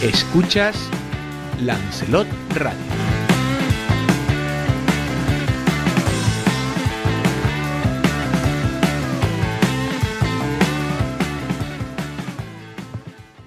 Escuchas Lancelot Radio.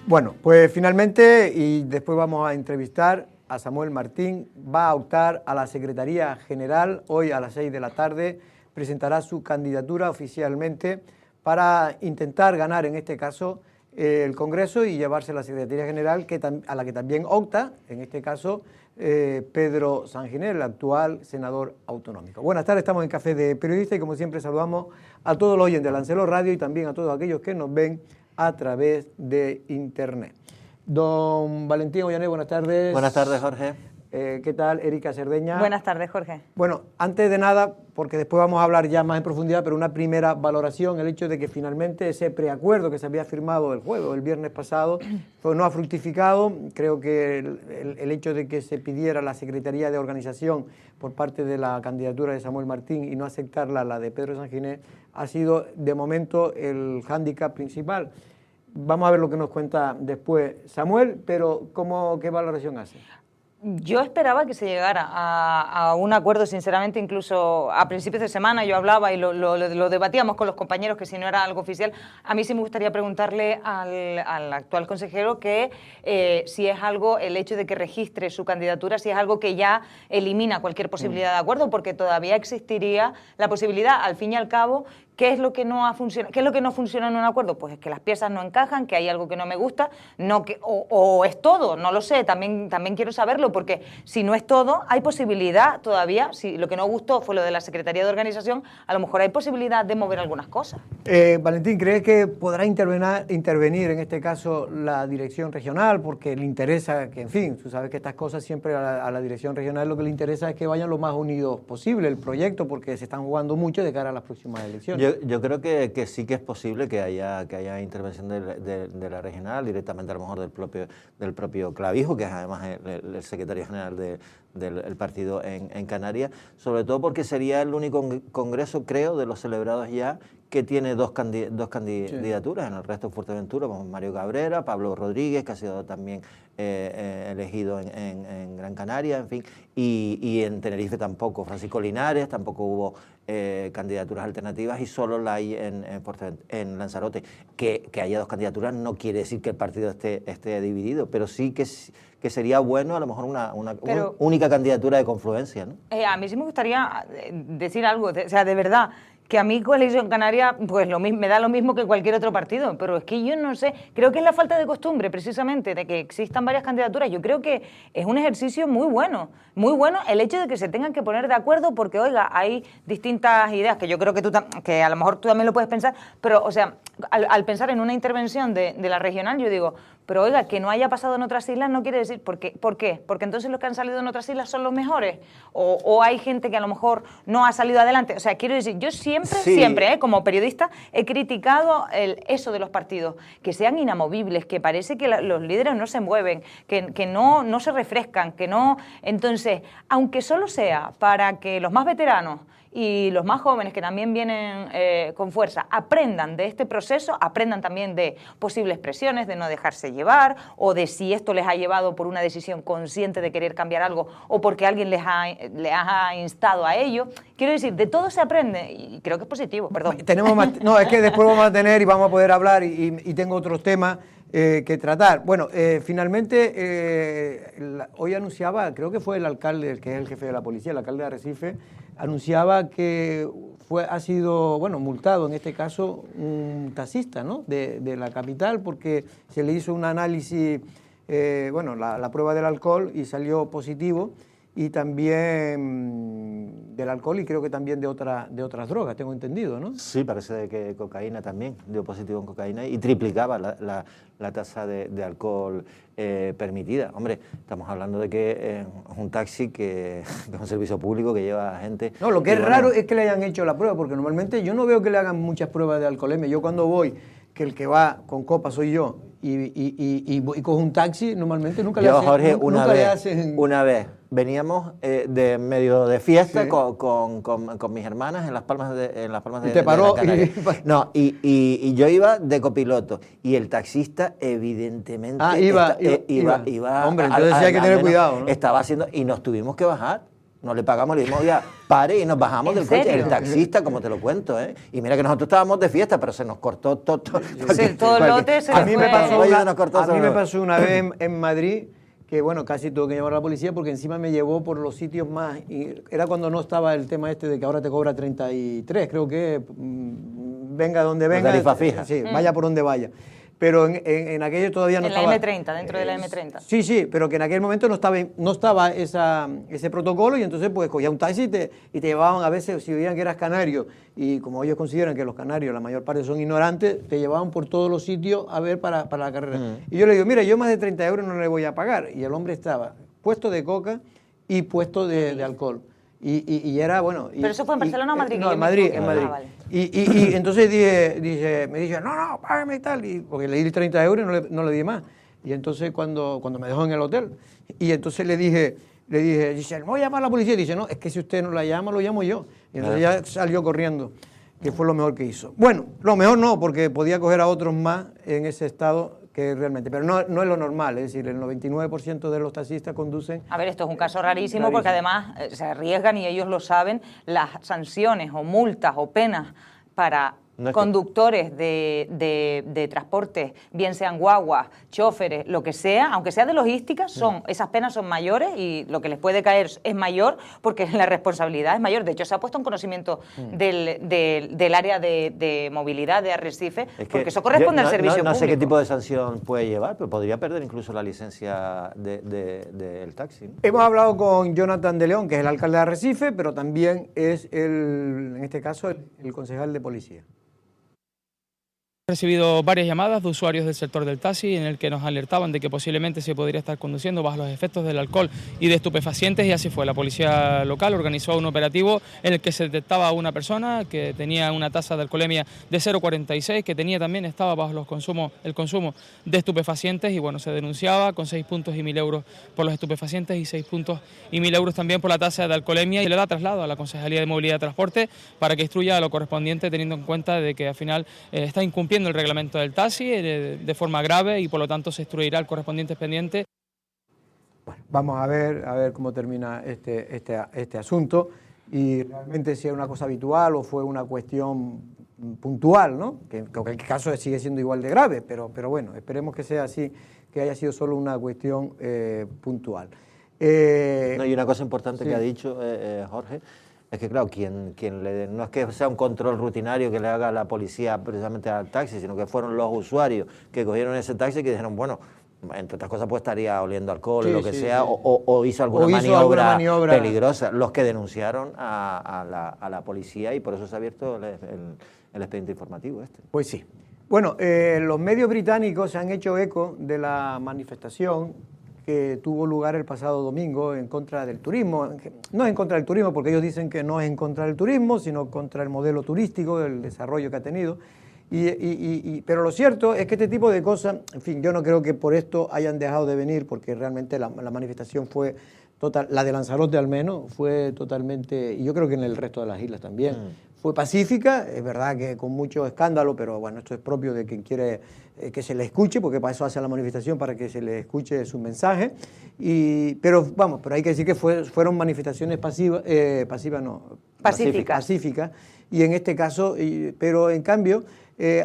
Bueno, pues finalmente, y después vamos a entrevistar a Samuel Martín, va a optar a la Secretaría General. Hoy a las 6 de la tarde presentará su candidatura oficialmente para intentar ganar, en este caso, el Congreso y llevarse a la Secretaría General, a la que también opta, en este caso, Pedro Sanginés, el actual senador autonómico. Buenas tardes, estamos en Café de Periodista y como siempre saludamos a todos los oyentes de Lancelot Radio y también a todos aquellos que nos ven a través de Internet. Don Valentín Ollané, buenas tardes. Buenas tardes, Jorge. ¿Qué tal, Erika Cerdeña? Buenas tardes, Jorge. Bueno, antes de nada, porque después vamos a hablar ya más en profundidad, pero una primera valoración, el hecho de que finalmente ese preacuerdo que se había firmado el jueves o el viernes pasado, pues no ha fructificado. Creo que el hecho de que se pidiera la Secretaría de Organización por parte de la candidatura de Samuel Martín y no aceptarla, la de Pedro Sanginés, ha sido de momento el hándicap principal. Vamos a ver lo que nos cuenta después Samuel, pero ¿qué valoración hace? Yo esperaba que se llegara a un acuerdo, sinceramente, incluso a principios de semana yo hablaba y lo debatíamos con los compañeros, que si no era algo oficial. A mí sí me gustaría preguntarle al actual consejero que si es algo, el hecho de que registre su candidatura, si es algo que ya elimina cualquier posibilidad de acuerdo, porque todavía existiría la posibilidad, al fin y al cabo. ¿Qué es lo que no ha funcionado? ¿Qué es lo que no funciona en un acuerdo? Pues es que las piezas no encajan, que hay algo que no me gusta, o es todo, no lo sé, también quiero saberlo, porque si no es todo, hay posibilidad todavía, si lo que no gustó fue lo de la Secretaría de Organización, a lo mejor hay posibilidad de mover algunas cosas. Valentín, ¿crees que podrá intervenir en este caso la dirección regional? Porque le interesa que, en fin, tú sabes que estas cosas siempre a la dirección regional lo que le interesa es que vayan lo más unidos posible el proyecto, porque se están jugando mucho de cara a las próximas elecciones. Yo creo que sí que es posible que haya intervención de la regional, directamente a lo mejor del propio Clavijo, que es además el secretario general del partido en Canarias, sobre todo porque sería el único congreso, creo, de los celebrados ya, que tiene dos candidaturas. Sí. En el resto, Fuerteventura, como Mario Cabrera, Pablo Rodríguez, que ha sido también elegido en Gran Canaria, en fin, y en Tenerife tampoco, Francisco Linares, tampoco hubo candidaturas alternativas y solo la hay en Lanzarote. Que haya dos candidaturas no quiere decir que el partido esté dividido, pero sí que sería bueno a lo mejor una única candidatura de confluencia, ¿no? A mí sí me gustaría decir algo, o sea, de verdad, que a mí Coalición Canaria pues me da lo mismo que cualquier otro partido, pero es que yo no sé, creo que es la falta de costumbre precisamente de que existan varias candidaturas. Yo creo que es un ejercicio muy bueno el hecho de que se tengan que poner de acuerdo porque, oiga, hay distintas ideas que yo creo que a lo mejor tú también lo puedes pensar, pero, o sea, al pensar en una intervención de la regional, yo digo, pero oiga, que no haya pasado en otras islas no quiere decir, ¿por qué? Porque entonces los que han salido en otras islas son los mejores, o hay gente que a lo mejor no ha salido adelante. O sea, quiero decir, yo siempre, como periodista, he criticado eso de los partidos, que sean inamovibles, que parece que los líderes no se mueven, que no se refrescan, que no. Entonces, aunque solo sea para que los más veteranos y los más jóvenes que también vienen con fuerza aprendan de este proceso, aprendan también de posibles presiones, de no dejarse llevar, o de si esto les ha llevado por una decisión consciente de querer cambiar algo o porque alguien les ha instado a ello. Quiero decir, de todo se aprende y creo que es positivo, perdón. Es que después vamos a tener y vamos a poder hablar y tengo otros temas que tratar. Bueno, finalmente, hoy anunciaba, creo que fue el alcalde, que es el jefe de la policía, el alcalde de Arrecife, anunciaba que ha sido multado, en este caso, un taxista, ¿no?, de la capital, porque se le hizo un análisis, la prueba del alcohol y salió positivo, y también del alcohol y creo que también de otras drogas, tengo entendido, ¿no? Sí, parece que cocaína también, dio positivo en cocaína y triplicaba la tasa de alcohol permitida. Hombre, estamos hablando de que es un taxi que es un servicio público que lleva a gente... No, lo que es raro es que le hayan hecho la prueba, porque normalmente yo no veo que le hagan muchas pruebas de alcoholemia. Yo cuando voy, que el que va con copa soy yo, y cojo un taxi, normalmente nunca le hacen... Jorge, una vez veníamos de medio de fiesta Sí. con mis hermanas en Las Palmas de Y te paró, Gran Canaria. No, y yo iba de copiloto y el taxista evidentemente iba. Hombre, entonces sí hay que tener cuidado, ¿no? Estaba haciendo y nos tuvimos que bajar. No le pagamos, le dijimos, oiga, pare, y nos bajamos ¿En del coche. serio? El taxista, como te lo cuento, ¿eh? Y mira que nosotros estábamos de fiesta, pero se nos cortó todo. Sí, todo el lote se A le mí fue. me pasó Oye, una, nos cortó a mí me todo. pasó una vez en Madrid que, bueno, casi tuve que llamar a la policía porque encima me llevó por los sitios más... Y era cuando no estaba el tema este de que ahora te cobra 33, creo que venga donde venga. tarifa fija. Sí, vaya por donde vaya. Pero en aquello todavía no En estaba... la M30, dentro de la M30. Sí, pero que en aquel momento no estaba ese protocolo y entonces pues cogía un taxi y te llevaban a veces, si veían que eras canario y como ellos consideran que los canarios la mayor parte son ignorantes, te llevaban por todos los sitios a ver para la carrera. Y yo le digo, mira, yo más de 30 euros no le voy a pagar. Y el hombre estaba puesto de coca y puesto de alcohol. Y era, bueno... ¿Pero eso fue en Barcelona o Madrid? No, Que en yo me Madrid, equivoqué. en Madrid. Ah, vale. Y entonces me dice, no, págame y tal, porque le di 30 euros y no le di más. Y entonces cuando me dejó en el hotel, y entonces le dije, dice, voy a llamar a la policía. Y dice, no, es que si usted no la llama, lo llamo yo. Y entonces ya salió corriendo, que fue lo mejor que hizo. Bueno, lo mejor no, porque podía coger a otros más en ese estado que realmente, pero no es lo normal, es decir, el 99% de los taxistas conducen... A ver, esto es un caso rarísimo porque además se arriesgan y ellos lo saben, las sanciones o multas o penas para No es que- conductores de transportes, bien sean guaguas, choferes, lo que sea, aunque sea de logística, esas penas son mayores y lo que les puede caer es mayor porque la responsabilidad es mayor. De hecho, se ha puesto en conocimiento del área de movilidad de Arrecife, Es que porque eso corresponde yo al servicio no público. sé qué tipo de sanción puede llevar, pero podría perder incluso la licencia del taxi, ¿no? Hemos hablado con Jonathan de León, que es el alcalde de Arrecife, pero también es, en este caso, el concejal de policía. He recibido varias llamadas de usuarios del sector del taxi en el que nos alertaban de que posiblemente se podría estar conduciendo bajo los efectos del alcohol y de estupefacientes y así fue. La policía local organizó un operativo en el que se detectaba a una persona que tenía una tasa de alcoholemia de 0,46, que estaba bajo el consumo de estupefacientes y bueno, se denunciaba con 6 puntos y 1.000 euros por los estupefacientes y 6 puntos y 1.000 euros también por la tasa de alcoholemia y le da traslado a la Concejalía de Movilidad y Transporte para que instruya a lo correspondiente teniendo en cuenta de que al final está incumpliendo el reglamento del taxi de forma grave y por lo tanto se instruirá el correspondiente expediente. Bueno, vamos a ver cómo termina este asunto y realmente si es una cosa habitual o fue una cuestión puntual, ¿no? Que en cualquier caso sigue siendo igual de grave, pero bueno, esperemos que sea así, que haya sido solo una cuestión puntual. No, y una cosa importante sí. que ha dicho Jorge, es que claro, no es que sea un control rutinario que le haga la policía precisamente al taxi, sino que fueron los usuarios que cogieron ese taxi que dijeron, bueno, entre otras cosas pues estaría oliendo alcohol Sí, o lo que sí, sea, sí. o hizo alguna O hizo maniobra alguna maniobra peligrosa, los que denunciaron a la policía y por eso se ha abierto el expediente informativo este. Pues sí. Bueno, los medios británicos se han hecho eco de la manifestación que tuvo lugar el pasado domingo en contra del turismo. No en contra del turismo, porque ellos dicen que no es en contra del turismo, sino contra el modelo turístico, el desarrollo que ha tenido. Pero lo cierto es que este tipo de cosas, en fin, yo no creo que por esto hayan dejado de venir, porque realmente la manifestación fue total, la de Lanzarote al menos, fue totalmente, y yo creo que en el resto de las islas también, fue pacífica, es verdad que con mucho escándalo, pero bueno, esto es propio de quien quiere que se le escuche, porque para eso hace la manifestación, para que se le escuche su mensaje, pero hay que decir que fueron manifestaciones pacíficas, y en este caso, pero en cambio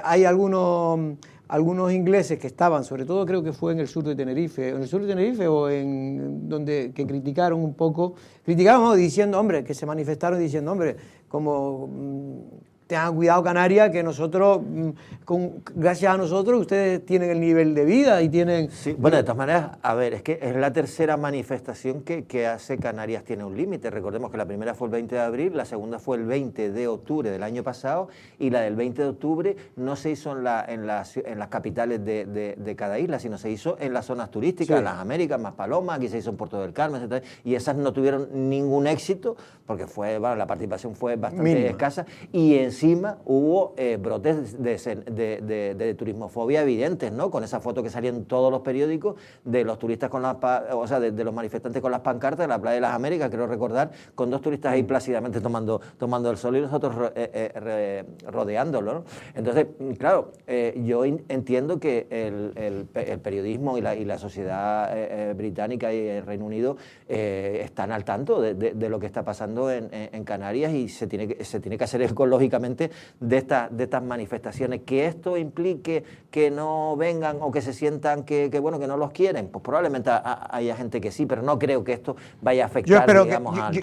hay algunos ingleses que estaban, sobre todo creo que fue en el sur de Tenerife o en donde que criticaron un poco, diciendo, hombre, que se manifestaron diciendo, hombre, como tengan cuidado Canarias, que nosotros, gracias a nosotros, ustedes tienen el nivel de vida y tienen... Sí, bueno, de todas maneras, a ver, es que es la tercera manifestación que hace Canarias tiene un límite. Recordemos que la primera fue el 20 de abril, la segunda fue el 20 de octubre del año pasado y la del 20 de octubre no se hizo en las capitales de cada isla, sino se hizo en las zonas turísticas, Sí. en las Américas, Maspalomas, aquí se hizo en Puerto del Carmen, etc. Y esas no tuvieron ningún éxito porque la participación fue bastante Mínima. escasa y encima encima hubo brotes de turismofobia evidentes, ¿no? Con esa foto que salía en todos los periódicos de los turistas con de los manifestantes con las pancartas de la Playa de las Américas, creo recordar, con 2 turistas ahí plácidamente tomando el sol y nosotros rodeándolo, ¿no? Entonces, claro, yo entiendo que el periodismo y la sociedad británica y el Reino Unido están al tanto de lo que está pasando en Canarias, y se tiene que hacer eco, lógicamente, de estas manifestaciones. Que esto implique que no vengan o que se sientan que no los quieren, pues probablemente haya gente que sí, pero no creo que esto vaya a afectar,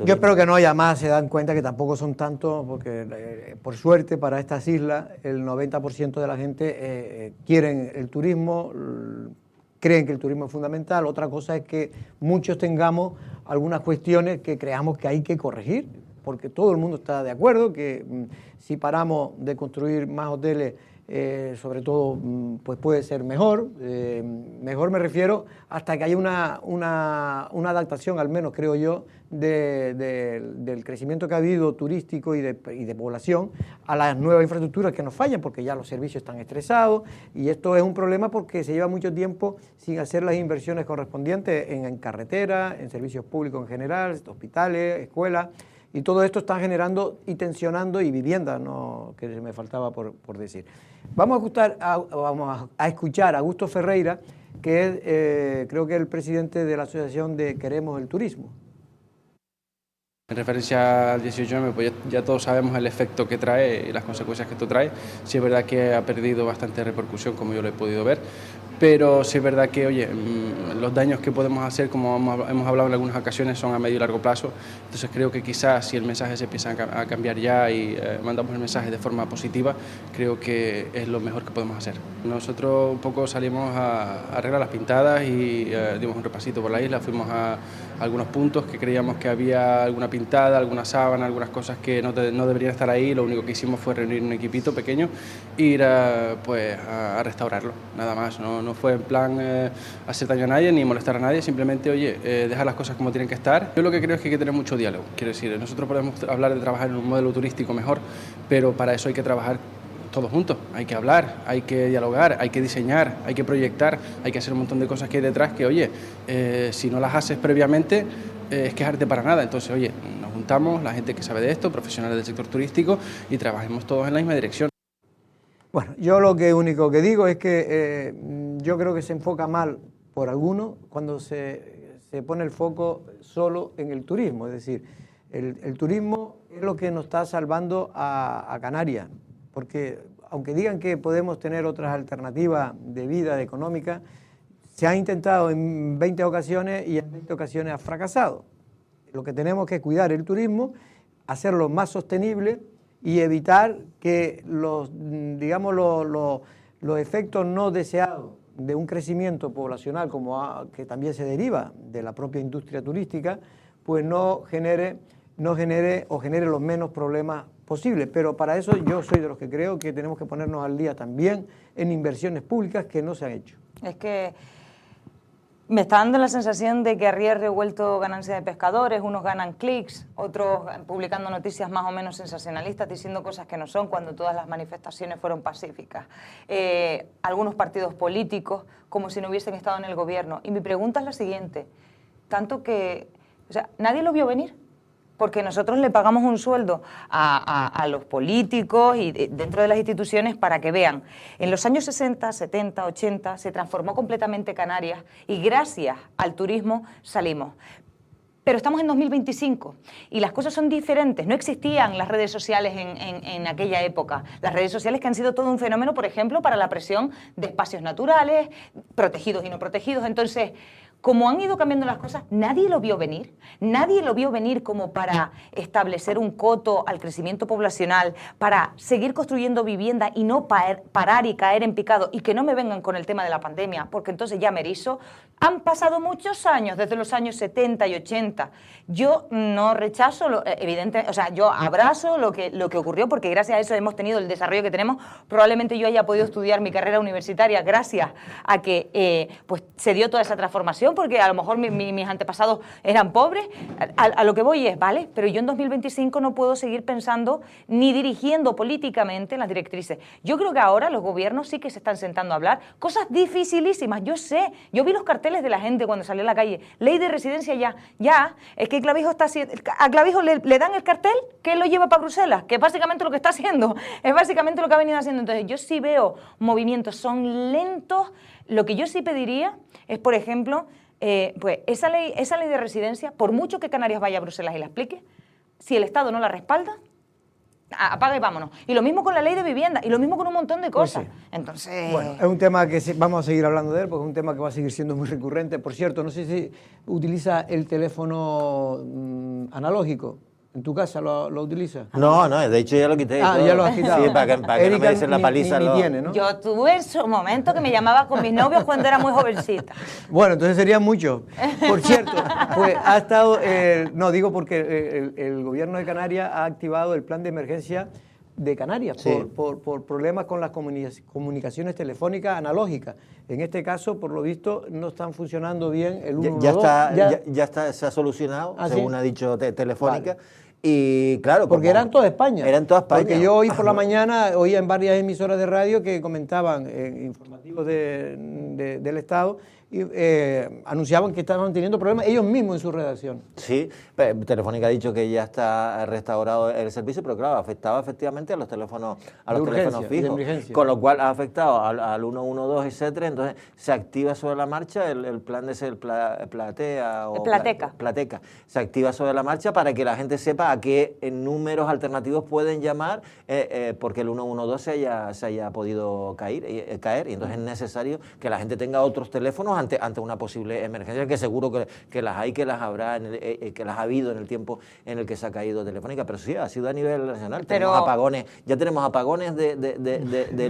yo espero que no haya más. Se dan cuenta que tampoco son tantos, porque por suerte para estas islas el 90% de la gente quieren el turismo, creen que el turismo es fundamental. Otra cosa es que muchos tengamos algunas cuestiones que creamos que hay que corregir, porque todo el mundo está de acuerdo que si paramos de construir más hoteles, sobre todo, pues puede ser mejor. Mejor me refiero hasta que haya una adaptación, al menos creo yo, del crecimiento que ha habido turístico y de población a las nuevas infraestructuras que nos fallan, porque ya los servicios están estresados, y esto es un problema porque se lleva mucho tiempo sin hacer las inversiones correspondientes en carretera, en servicios públicos en general, hospitales, escuelas. Y todo esto está generando y tensionando, y vivienda, ¿no?, que me faltaba por decir. Vamos a escuchar a Augusto Ferreira, que es, creo que es el presidente de la Asociación de Queremos el Turismo. En referencia al 18M, pues ya todos sabemos el efecto que trae y las consecuencias que esto trae. Sí es verdad que ha perdido bastante repercusión, como yo lo he podido ver, pero sí es verdad que, oye, los daños que podemos hacer, como hemos hablado en algunas ocasiones, son a medio y largo plazo. Entonces creo que quizás si el mensaje se empieza a cambiar ya y mandamos el mensaje de forma positiva, creo que es lo mejor que podemos hacer. Nosotros un poco salimos a arreglar las pintadas y dimos un repasito por la isla, fuimos a algunos puntos que creíamos que había alguna pintada, alguna sábana, algunas cosas que no deberían estar ahí. Lo único que hicimos fue reunir un equipito pequeño e ir a restaurarlo, nada más. No fue en plan hacer daño a nadie ni molestar a nadie, simplemente, oye, dejar las cosas como tienen que estar. Yo lo que creo es que hay que tener mucho diálogo. Quiero decir, nosotros podemos hablar de trabajar en un modelo turístico mejor, pero para eso hay que trabajar todos juntos, hay que hablar, hay que dialogar, hay que diseñar, hay que proyectar, hay que hacer un montón de cosas que hay detrás que, oye, si no las haces previamente, es quejarte para nada. Entonces, oye, nos juntamos, la gente que sabe de esto, profesionales del sector turístico, y trabajemos todos en la misma dirección. Bueno, yo lo único que digo es que yo creo que se enfoca mal por algunos cuando se pone el foco solo en el turismo. Es decir, el turismo es lo que nos está salvando a Canarias, porque aunque digan que podemos tener otras alternativas de vida económica, se ha intentado en 20 ocasiones y en 20 ocasiones ha fracasado. Lo que tenemos que cuidar el turismo, hacerlo más sostenible y evitar que los efectos no deseados de un crecimiento poblacional que también se deriva de la propia industria turística, pues no genere los menos problemas posibles. Pero para eso yo soy de los que creo que tenemos que ponernos al día también en inversiones públicas que no se han hecho. Es que me está dando la sensación de que a río revuelto ganancia de pescadores, unos ganan clics, otros publicando noticias más o menos sensacionalistas, diciendo cosas que no son, cuando todas las manifestaciones fueron pacíficas. Algunos partidos políticos como si no hubiesen estado en el gobierno. Y mi pregunta es la siguiente, ¿nadie lo vio venir? Porque nosotros le pagamos un sueldo a los políticos y dentro de las instituciones para que vean. En los años 60, 70, 80 se transformó completamente Canarias y gracias al turismo salimos. Pero estamos en 2025 y las cosas son diferentes. No existían las redes sociales en aquella época. Las redes sociales que han sido todo un fenómeno, por ejemplo, para la presión de espacios naturales, protegidos y no protegidos. Entonces, como han ido cambiando las cosas, nadie lo vio venir. Nadie lo vio venir como para establecer un coto al crecimiento poblacional, para seguir construyendo vivienda y no parar y caer en picado. Y que no me vengan con el tema de la pandemia, porque entonces ya me erizo. Han pasado muchos años, desde los años 70 y 80. Yo no rechazo, evidentemente, yo abrazo lo que ocurrió, porque gracias a eso hemos tenido el desarrollo que tenemos. Probablemente yo haya podido estudiar mi carrera universitaria gracias a que pues se dio toda esa transformación. generación, porque a lo mejor mis antepasados eran pobres. A lo que voy es, ¿vale? Pero yo en 2025 no puedo seguir pensando ni dirigiendo políticamente las directrices. Yo creo que ahora los gobiernos sí que se están sentando a hablar cosas dificilísimas. Yo sé, yo vi los carteles de la gente cuando salió a la calle. Ley de residencia ya. Es que Clavijo está haciendo... A Clavijo le dan el cartel que él lo lleva para Bruselas, que es básicamente lo que está haciendo. Es básicamente lo que ha venido haciendo. Entonces yo sí veo movimientos, son lentos. Lo que yo sí pediría es, por ejemplo, pues esa ley de residencia, por mucho que Canarias vaya a Bruselas y la explique, si el Estado no la respalda, apaga y vámonos. Y lo mismo con la ley de vivienda, y lo mismo con un montón de cosas. Pues sí. Entonces... Bueno, es un tema que vamos a seguir hablando de él, porque es un tema que va a seguir siendo muy recurrente. Por cierto, no sé si utiliza el teléfono analógico. ¿En tu casa lo utiliza? No, de hecho ya lo quité. Ah, todo. ya lo has quitado. Sí, para que no Erika me diesen la paliza. ni tiene, ¿no? Yo tuve en su momento que me llamaba con mis novios cuando era muy jovencita. Bueno, entonces serían muchos. Por cierto, pues ha estado... no, digo porque el gobierno de Canarias ha activado el plan de emergencia de Canarias Sí. por problemas con las comunicaciones telefónicas analógicas. En este caso, por lo visto, no están funcionando bien el 112. Ya está, se ha solucionado, ¿Ah, según sí? ha dicho Telefónica. Vale. Y claro, Porque como- eran toda España. Era en toda España. Porque yo hoy por la mañana oía en varias emisoras de radio que comentaban en informativos del Estado y anunciaban que estaban teniendo problemas ellos mismos en su redacción. Sí, Telefónica ha dicho que ya está restaurado el servicio, pero claro, afectaba efectivamente a los teléfonos, De urgencia, teléfonos de fijos, emergencia. con lo cual ha afectado al 112, etcétera. Entonces se activa sobre la marcha el plan de ser Platea o Plateca. Se activa sobre la marcha para que la gente sepa a qué números alternativos pueden llamar, porque el 112 se haya podido caer, y entonces es necesario que la gente tenga otros teléfonos ante una posible emergencia, que seguro que las hay, que las habrá, que las ha habido en el tiempo en el que se ha caído Telefónica, pero sí, ha sido a nivel nacional. Tenemos apagones, ya tenemos apagones de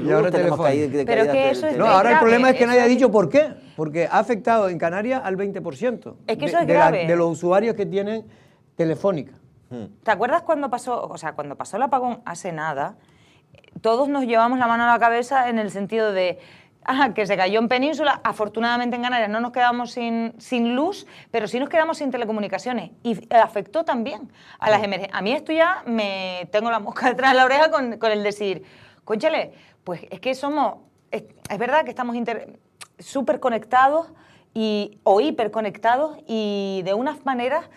luz, ahora tenemos Telefónica. Pero caídas que eso es No, grave, ahora el problema es que nadie ha eso- dicho por qué. Porque ha afectado en Canarias al 20% Es que eso es grave. de los usuarios que tienen Telefónica. ¿Te acuerdas cuando pasó el apagón hace nada? Todos nos llevamos la mano a la cabeza en el sentido de que se cayó en Península. Afortunadamente en Canarias no nos quedamos sin luz, pero sí nos quedamos sin telecomunicaciones. Y afectó también a las emergencias. A mí esto ya tengo la mosca detrás de la oreja con el decir, cónchale, pues es que es verdad que estamos súper conectados o hiperconectados y de unas maneras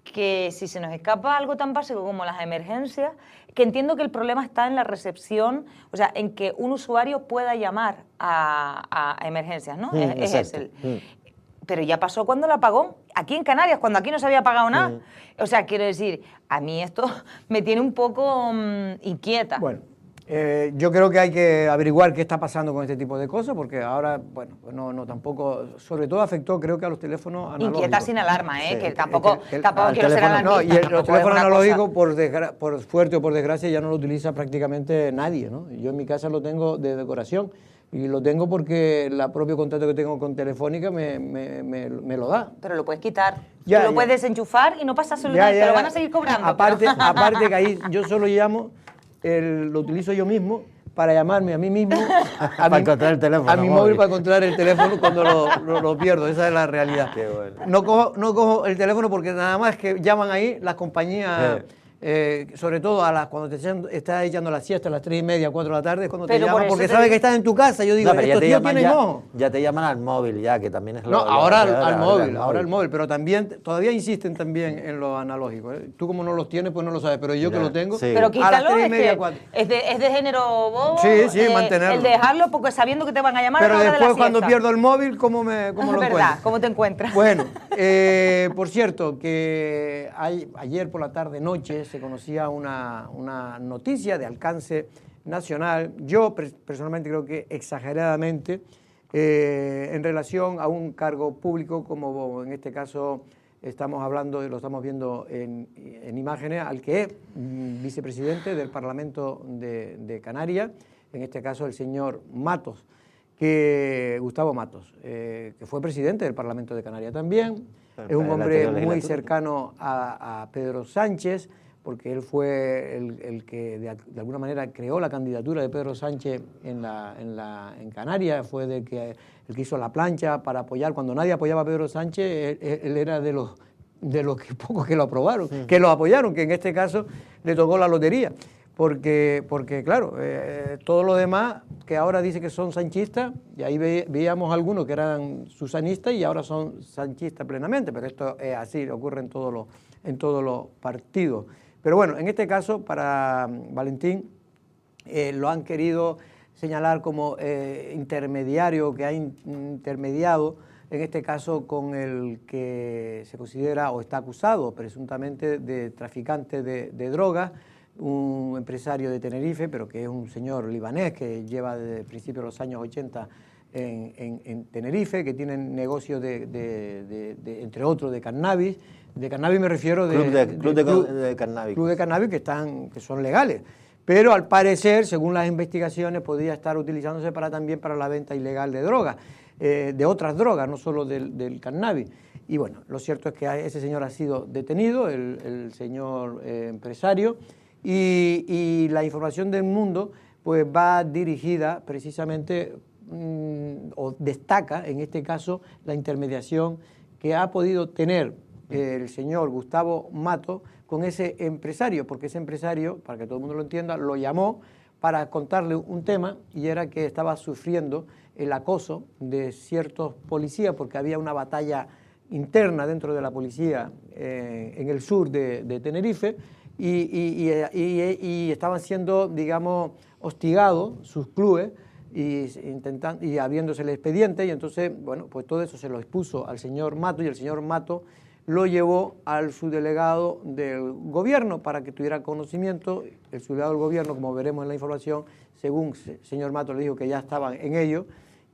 que si se nos escapa algo tan básico como las emergencias, que entiendo que el problema está en la recepción, o sea, en que un usuario pueda llamar a emergencias, ¿no? Es exacto. Pero ya pasó cuando el apagón, aquí en Canarias, cuando aquí no se había apagado nada. O sea, quiero decir, a mí esto me tiene un poco inquieta. Bueno, yo creo que hay que averiguar qué está pasando con este tipo de cosas, porque ahora, bueno, pues no tampoco, sobre todo afectó creo que a los teléfonos analógicos. Inquieta sin alarma, Sí. que tampoco al quiero ser teléfono, alarmista. No, y los tampoco es teléfonos una analógicos, cosa- por suerte o por desgracia, ya no lo utiliza prácticamente nadie, ¿no? Yo en mi casa lo tengo de decoración y lo tengo porque el propio contrato que tengo con Telefónica me lo da. Pero lo puedes quitar. Ya, Tú lo ya. puedes desenchufar y no pasa absolutamente, te lo van a seguir cobrando. Aparte, pero- aparte que ahí yo solo llamo, lo utilizo yo mismo para llamarme a mí mismo, Para encontrar el teléfono a mi móvil. móvil para encontrar el teléfono cuando lo pierdo. Esa es la realidad. Qué bueno. No cojo el teléfono porque nada más que llaman ahí las compañías, sobre todo cuando estás echando la siesta a las 3:30, 4 de la tarde, es cuando te Pero por llaman eso porque te saben digo- que estás en tu casa. Yo digo, No, pero estos tíos tienen ojo. ya te llaman al móvil, ya, que también es No, lo ahora peor, al móvil, pero también todavía insisten también en lo analógico. Tú como no los tienes, pues no lo sabes, pero yo que Ya, lo tengo, sí. Pero a las quítalo, 3:30, es, 4. es de género bobo. Sí, mantenerlo. El dejarlo porque sabiendo que te van a llamar Pero a la hora de la después cuando siesta. pierdo el móvil, ¿cómo lo Es encuentro? verdad, ¿cómo te encuentras? Bueno, por cierto, que ayer por la tarde, noche, se conocía una noticia de alcance nacional. Yo personalmente creo que exageradamente, en relación a un cargo público, como en este caso estamos hablando, lo estamos viendo en imágenes, al que es vicepresidente del Parlamento de Canarias, en este caso el señor Matos, Gustavo Matos, que fue presidente del Parlamento de Canarias también. Es un En la hombre anterior muy legislatura. cercano a Pedro Sánchez, porque él fue el que de alguna manera creó la candidatura de Pedro Sánchez en Canarias, fue el que hizo la plancha para apoyar. Cuando nadie apoyaba a Pedro Sánchez, él era de los que pocos que lo aprobaron, que lo apoyaron, que en este caso le tocó la lotería. Porque claro, todos los demás que ahora dicen que son sanchistas, y ahí veíamos algunos que eran susanistas y ahora son sanchistas plenamente, pero esto es así, ocurre en todos los partidos. Pero bueno, en este caso, para Valentín, lo han querido señalar como intermediario, que ha intermediado, en este caso con el que se considera o está acusado presuntamente de traficante de drogas, un empresario de Tenerife, pero que es un señor libanés que lleva desde principios de los años 80 en Tenerife, que tiene negocios entre otros de cannabis. De cannabis me refiero de cannabis. Club de cannabis que son legales. Pero al parecer, según las investigaciones, podría estar utilizándose también para la venta ilegal de drogas, de otras drogas, no solo del cannabis. Y bueno, lo cierto es que ese señor ha sido detenido, el señor empresario, y la información del Mundo pues va dirigida precisamente o destaca en este caso la intermediación que ha podido tener el señor Gustavo Matos con ese empresario, porque ese empresario, para que todo el mundo lo entienda, lo llamó para contarle un tema, y era que estaba sufriendo el acoso de ciertos policías porque había una batalla interna dentro de la policía en el sur de Tenerife, y estaban siendo, digamos, hostigados sus clubes y habiéndose el expediente, y entonces, bueno, pues todo eso se lo expuso al señor Mato, y el señor Mato lo llevó al subdelegado del gobierno para que tuviera conocimiento. El subdelegado del gobierno, como veremos en la información, según el señor Mato le dijo que ya estaban en ello,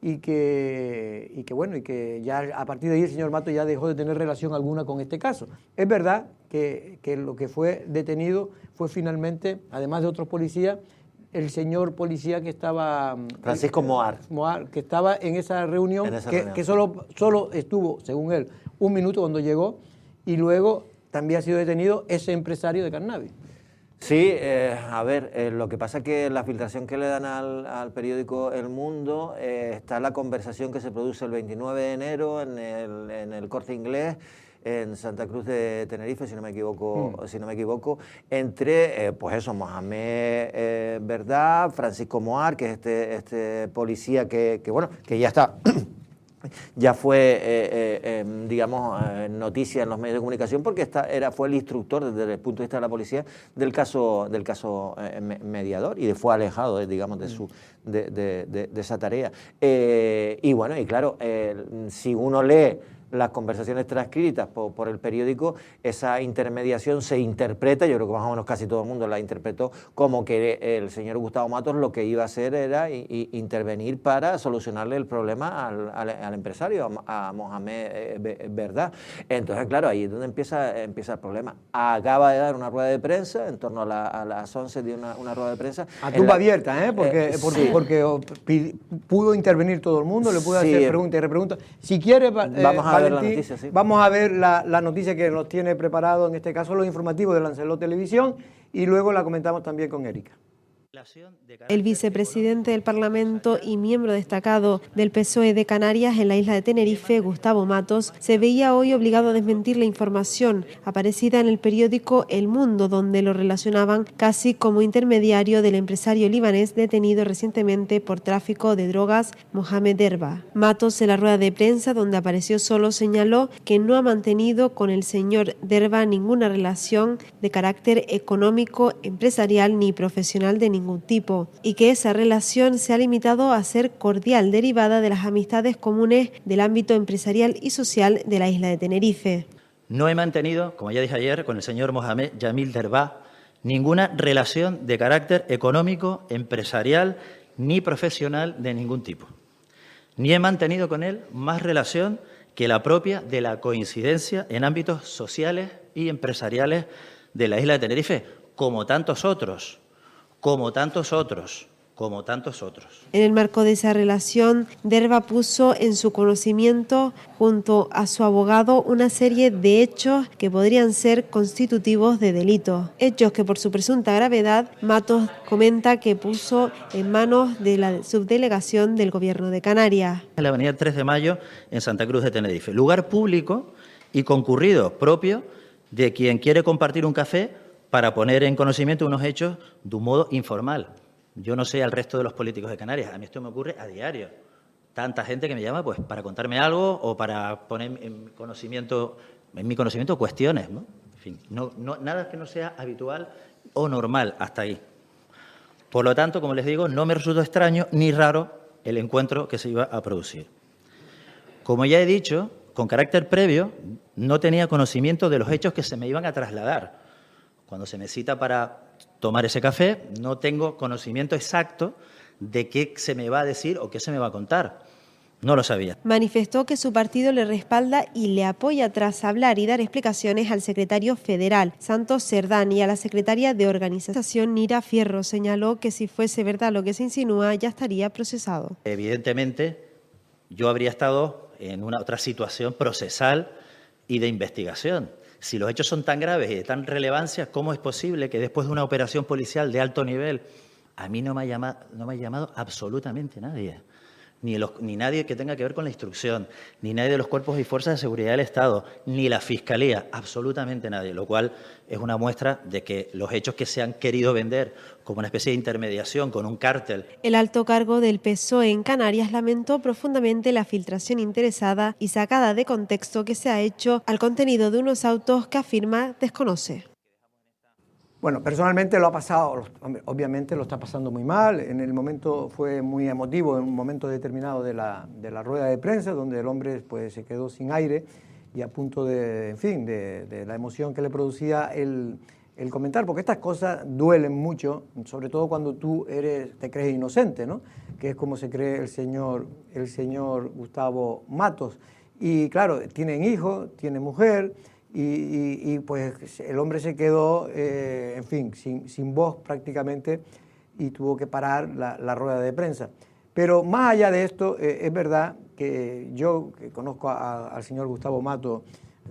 y que ya a partir de ahí el señor Mato ya dejó de tener relación alguna con este caso. Es verdad que lo que fue detenido fue finalmente, además de otros policías, el señor policía que estaba... Francisco Moar, que estaba en esa reunión, que solo estuvo, según él, un minuto cuando llegó, y luego también ha sido detenido ese empresario de cannabis. Sí, a ver, lo que pasa es que la filtración que le dan al periódico El Mundo, está la conversación que se produce el 29 de enero en el Corte Inglés, en Santa Cruz de Tenerife, si no me equivoco, entre, pues eso, Mohamed Verdad, Francisco Moar, que es este policía que ya está... ya fue, digamos, noticia en los medios de comunicación, porque fue el instructor desde el punto de vista de la policía del caso Mediador, y fue alejado, digamos, de esa tarea. Y bueno, y claro, si uno lee las conversaciones transcritas por el periódico, esa intermediación se interpreta, yo creo que más o menos casi todo el mundo la interpretó, como que el señor Gustavo Matos lo que iba a hacer era intervenir para solucionarle el problema al empresario, a Mohamed Verdad. Entonces, claro, ahí es donde empieza el problema. Acaba de dar una rueda de prensa, en torno a las 11 de una rueda de prensa. A tumba abierta, porque pudo intervenir todo el mundo, le pudo hacer preguntas y repreguntas. Si quiere, vamos a ver la noticia que nos tiene preparado, en este caso los informativos de Lancelot Televisión, y luego la comentamos también con Erika. El vicepresidente del Parlamento y miembro destacado del PSOE de Canarias en la isla de Tenerife, Gustavo Matos, se veía hoy obligado a desmentir la información aparecida en el periódico El Mundo, donde lo relacionaban casi como intermediario del empresario libanés detenido recientemente por tráfico de drogas, Mohamed Derba. Matos, en la rueda de prensa donde apareció solo, señaló que no ha mantenido con el señor Derba ninguna relación de carácter económico, empresarial ni profesional de ningún tipo, y que esa relación se ha limitado a ser cordial, derivada de las amistades comunes del ámbito empresarial y social de la isla de Tenerife. No he mantenido, como ya dije ayer, con el señor Mohamed Jamil Derba ninguna relación de carácter económico, empresarial ni profesional de ningún tipo. Ni he mantenido con él más relación que la propia de la coincidencia en ámbitos sociales y empresariales de la isla de Tenerife, como tantos otros como tantos otros. En el marco de esa relación, Derba puso en su conocimiento, junto a su abogado, una serie de hechos que podrían ser constitutivos de delito. Hechos que por su presunta gravedad, Matos comenta que puso en manos de la subdelegación del Gobierno de Canarias. En la avenida 3 de Mayo, en Santa Cruz de Tenerife. Lugar público y concurrido, propio de quien quiere compartir un café para poner en conocimiento unos hechos de un modo informal. Yo no sé al resto de los políticos de Canarias, a mí esto me ocurre a diario. Tanta gente que me llama pues para contarme algo o para poner en mi conocimiento cuestiones, ¿no? En fin, nada que no sea habitual o normal hasta ahí. Por lo tanto, como les digo, no me resultó extraño ni raro el encuentro que se iba a producir. Como ya he dicho, con carácter previo, no tenía conocimiento de los hechos que se me iban a trasladar. Cuando se me cita para tomar ese café, no tengo conocimiento exacto de qué se me va a decir o qué se me va a contar. No lo sabía. Manifestó que su partido le respalda y le apoya tras hablar y dar explicaciones al secretario federal, Santos Cerdán, y a la secretaria de organización, Nira Fierro. Señaló que si fuese verdad lo que se insinúa, ya estaría procesado. Evidentemente, yo habría estado en una otra situación procesal y de investigación. Si los hechos son tan graves y de tan relevancia, ¿cómo es posible que después de una operación policial de alto nivel, a mí no me ha llamado absolutamente nadie? Ni nadie que tenga que ver con la instrucción, ni nadie de los cuerpos y fuerzas de seguridad del Estado, ni la Fiscalía, absolutamente nadie, lo cual es una muestra de que los hechos que se han querido vender como una especie de intermediación con un cártel. El alto cargo del PSOE en Canarias lamentó profundamente la filtración interesada y sacada de contexto que se ha hecho al contenido de unos autos que afirma desconoce. Bueno, personalmente lo ha pasado, obviamente lo está pasando muy mal. En el momento fue muy emotivo, en un momento determinado de la rueda de prensa, donde el hombre pues se quedó sin aire y a punto de, en fin, de la emoción que le producía el comentar, porque estas cosas duelen mucho, sobre todo cuando tú te crees inocente, ¿no? Que es como se cree el señor Gustavo Matos. Y claro, tienen hijos, tiene mujer. Y pues el hombre se quedó, en fin, sin voz prácticamente y tuvo que parar la rueda de prensa. Pero más allá de esto, es verdad que yo, que conozco al señor Gustavo Matos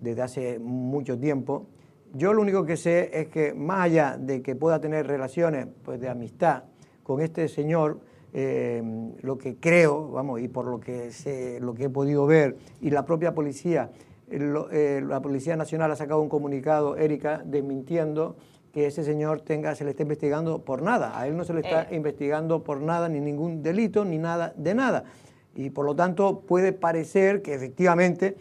desde hace mucho tiempo, yo lo único que sé es que más allá de que pueda tener relaciones pues, de amistad con este señor, lo que creo, vamos, y por lo que he podido ver, y la propia policía, la Policía Nacional ha sacado un comunicado, Erika, desmintiendo que ese señor se le está investigando por nada. A él no se le está investigando por nada, ni ningún delito, ni nada de nada. Y por lo tanto puede parecer que efectivamente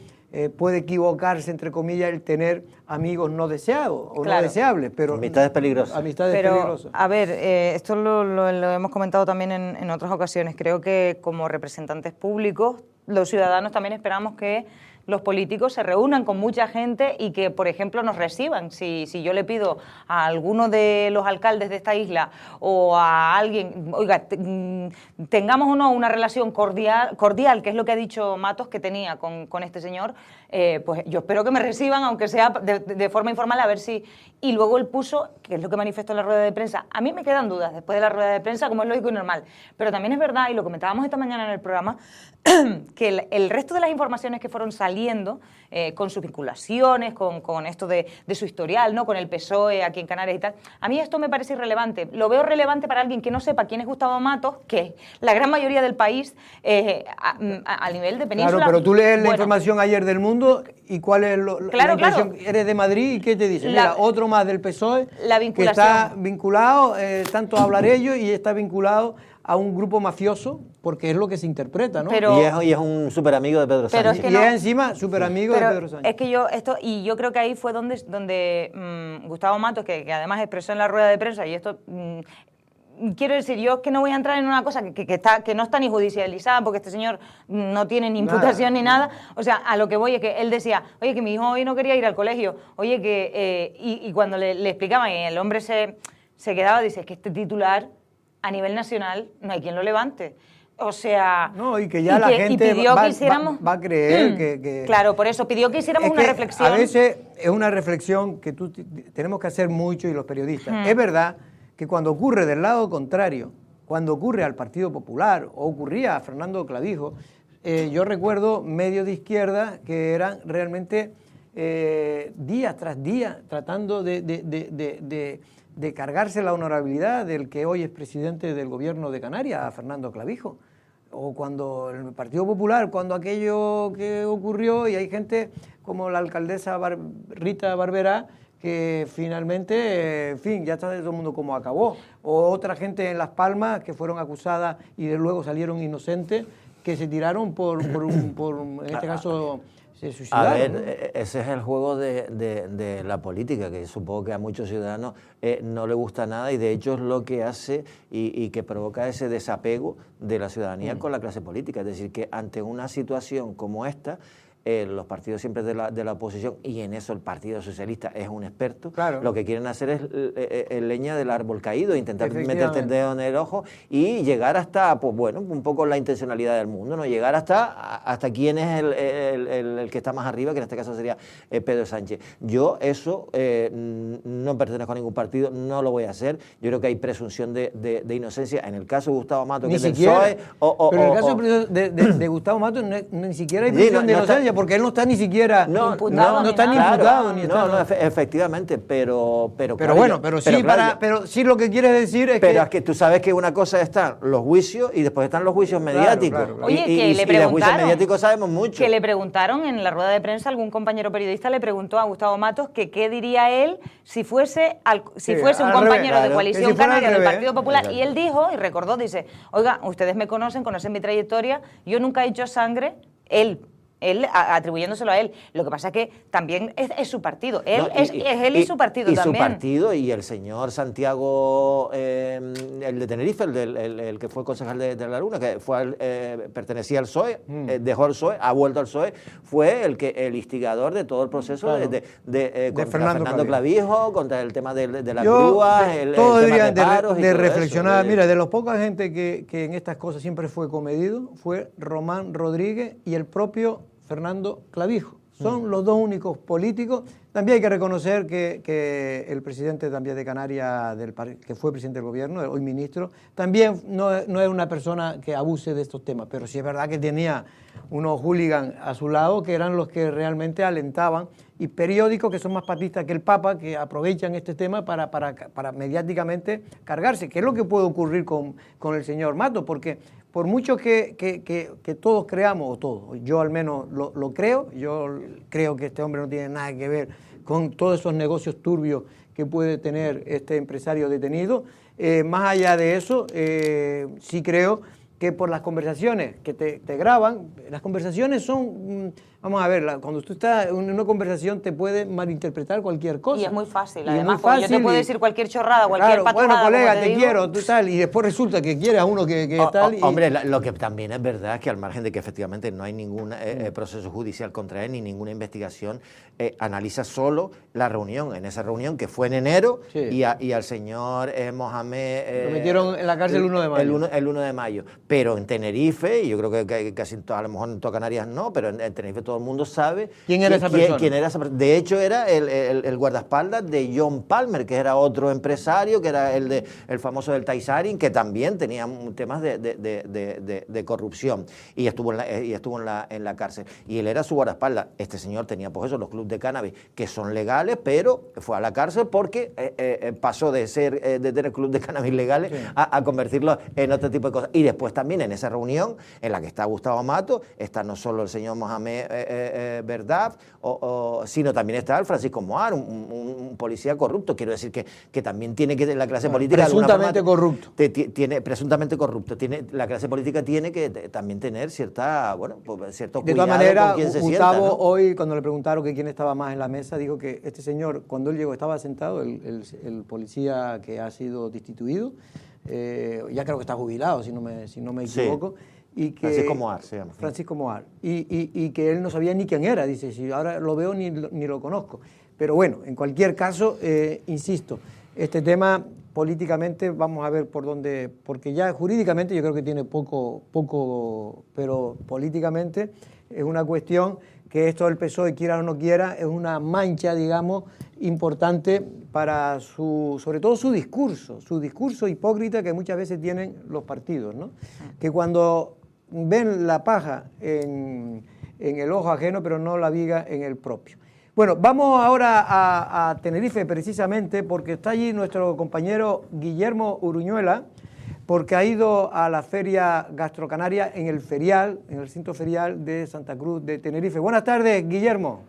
puede equivocarse, entre comillas, el tener amigos no deseados o no deseables. Pero amistades peligrosas. Peligrosas. A ver, esto lo hemos comentado también en otras ocasiones. Creo que como representantes públicos, los ciudadanos también esperamos que los políticos se reúnan con mucha gente y que, por ejemplo, nos reciban. Si yo le pido a alguno de los alcaldes de esta isla o a alguien, oiga, tengamos o no una relación cordial, que es lo que ha dicho Matos que tenía con este señor, pues yo espero que me reciban, aunque sea de forma informal, a ver si... Y luego él puso, que es lo que manifestó en la rueda de prensa, a mí me quedan dudas después de la rueda de prensa, como es lógico y normal, pero también es verdad, y lo comentábamos esta mañana en el programa, que el resto de las informaciones que fueron saliendo, con sus vinculaciones, con esto de su historial, ¿no? Con el PSOE aquí en Canarias y tal, a mí esto me parece irrelevante. Lo veo relevante para alguien que no sepa quién es Gustavo Matos, que la gran mayoría del país, a nivel de península... Claro, pero tú lees la información ayer del Mundo y ¿cuál es la impresión? Claro. Eres de Madrid y ¿qué te dice? Mira, otro más del PSOE que está vinculado, tanto a hablar ellos y está vinculado a un grupo mafioso, porque es lo que se interpreta, ¿no? Pero, y es un súper amigo de Pedro Sánchez. Es que y es encima súper amigo de Pedro Sánchez. Es que yo creo que ahí fue donde Gustavo Matos, que además expresó en la rueda de prensa, y esto... quiero decir, yo es que no voy a entrar en una cosa que no está ni judicializada, porque este señor no tiene ni imputación ni nada. O sea, a lo que voy es que él decía, oye, que mi hijo hoy no quería ir al colegio, oye, que... y cuando le explicaban y el hombre se quedaba, dice, es que este titular a nivel nacional no hay quien lo levante. O sea... No, y que ya la gente va a creer que... Claro, por eso pidió que hiciéramos una reflexión. A veces es una reflexión que tenemos que hacer mucho y los periodistas. Es verdad que cuando ocurre del lado contrario, cuando ocurre al Partido Popular o ocurría a Fernando Clavijo, yo recuerdo medios de izquierda que eran realmente día tras día tratando de cargarse la honorabilidad del que hoy es presidente del gobierno de Canarias, a Fernando Clavijo. O cuando el Partido Popular, cuando aquello que ocurrió, y hay gente como la alcaldesa Rita Barberá, que finalmente, en fin, ya está todo el mundo como acabó. O otra gente en Las Palmas que fueron acusadas y de luego salieron inocentes, que se tiraron en este caso, se suicidaron. A ver, ¿no? ese es el juego de la política, que supongo que a muchos ciudadanos no le gusta nada, y de hecho es lo que hace y que provoca ese desapego de la ciudadanía con la clase política. Es decir, que ante una situación como esta, los partidos siempre de la oposición, y en eso el Partido Socialista es un experto, claro, lo que quieren hacer es leña del árbol caído, intentar meterte el dedo en el ojo y llegar hasta, pues bueno, un poco la intencionalidad del mundo, ¿no? Llegar hasta quién es el que está más arriba, que en este caso sería Pedro Sánchez. Yo eso no pertenezco a ningún partido, no lo voy a hacer. Yo creo que hay presunción de inocencia. En el caso de Gustavo Mato, que es del PSOE... Pero en el caso de Gustavo Mato ni siquiera hay presunción de inocencia, porque él no está ni siquiera imputado, efectivamente, pero claro, bueno, pero sí lo que quieres decir es pero es que tú sabes que una cosa están los juicios y después están los juicios mediáticos. Claro. Oye, y de juicios mediáticos sabemos mucho. Que le preguntaron en la rueda de prensa, algún compañero periodista le preguntó a Gustavo Matos que qué diría él si fuese un compañero de Coalición Canaria del Partido Popular. Exacto. Y él dijo, y recordó, dice, oiga, ustedes me conocen mi trayectoria, yo nunca he hecho sangre, él atribuyéndoselo a él. Lo que pasa es que también es su partido. Él es él y su partido y también. Y su partido, y el señor Santiago, el de Tenerife, el que fue concejal de La Luna, que pertenecía al PSOE, dejó el PSOE, ha vuelto al PSOE, fue el instigador de todo el proceso contra Fernando Clavijo, contra el tema de las grúas, todos el tema deberían de paros de reflexionar. Eso. Mira, de los poca gente que en estas cosas siempre fue comedido, fue Román Rodríguez y el propio Fernando Clavijo. Son los dos únicos políticos. También hay que reconocer que el presidente también de Canarias, que fue presidente del gobierno, hoy ministro, también no es una persona que abuse de estos temas, pero sí es verdad que tenía unos hooligans a su lado que eran los que realmente alentaban, y periódicos que son más papistas que el Papa, que aprovechan este tema para mediáticamente cargarse, que es lo que puede ocurrir con el señor Mato, porque por mucho que todos creamos, o todos, yo al menos lo creo, yo creo que este hombre no tiene nada que ver con todos esos negocios turbios que puede tener este empresario detenido. Más allá de eso, sí creo que por las conversaciones que te graban, las conversaciones son, vamos a ver, cuando tú estás en una conversación te puede malinterpretar cualquier cosa. Y es muy fácil, además, porque yo te puedo decir cualquier chorrada, cualquier patujada. Bueno, colega, te quiero, tú tal, y después resulta que quieres a uno que tal. Hombre, lo que también es verdad es que al margen de que efectivamente no hay ningún proceso judicial contra él, ni ninguna investigación, analiza solo la reunión, en esa reunión que fue en enero, y al señor Mohamed... lo metieron en la cárcel el 1 de mayo. El 1 de mayo. Pero en Tenerife, y yo creo que casi a lo mejor en toda Canarias no, pero en Tenerife todo el mundo sabe quién era esa persona. Quién era esa persona. De hecho, era el guardaespaldas de John Palmer, que era otro empresario, que era el famoso del Taisarin, que también tenía temas de corrupción, y estuvo en la cárcel. Y él era su guardaespaldas. Este señor tenía, pues eso, los clubes de cannabis, que son legales, pero fue a la cárcel porque pasó de tener clubes de cannabis legales a convertirlos en otro tipo de cosas. Y después también en esa reunión en la que está Gustavo Mato, está no solo el señor Mohamed Verdad, sino también está el Francisco Moar, un policía corrupto. Quiero decir que también tiene que la clase política... Presuntamente corrupto. Presuntamente corrupto. La clase política tiene que también tener cierto cuidado. De todas maneras, con quien se Gustavo sienta, ¿no? Hoy, cuando le preguntaron que quién estaba más en la mesa, dijo que este señor, cuando él llegó, estaba sentado, el policía que ha sido destituido, ya creo que está jubilado, si no me equivoco. Y que, Francisco Moar se llama. Francisco Moar. Y que él no sabía ni quién era, dice, si ahora lo veo ni lo conozco. Pero bueno, en cualquier caso, insisto, este tema políticamente vamos a ver por dónde, porque ya jurídicamente yo creo que tiene poco, pero políticamente es una cuestión que esto del PSOE, quiera o no quiera, es una mancha, digamos, importante para sobre todo su discurso hipócrita que muchas veces tienen los partidos, ¿no? Que cuando ven la paja en el ojo ajeno, pero no la viga en el propio. Bueno, vamos ahora a Tenerife precisamente porque está allí nuestro compañero Guillermo Uruñuela, porque ha ido a la Feria Gastrocanaria en el recinto ferial de Santa Cruz de Tenerife. Buenas tardes, Guillermo.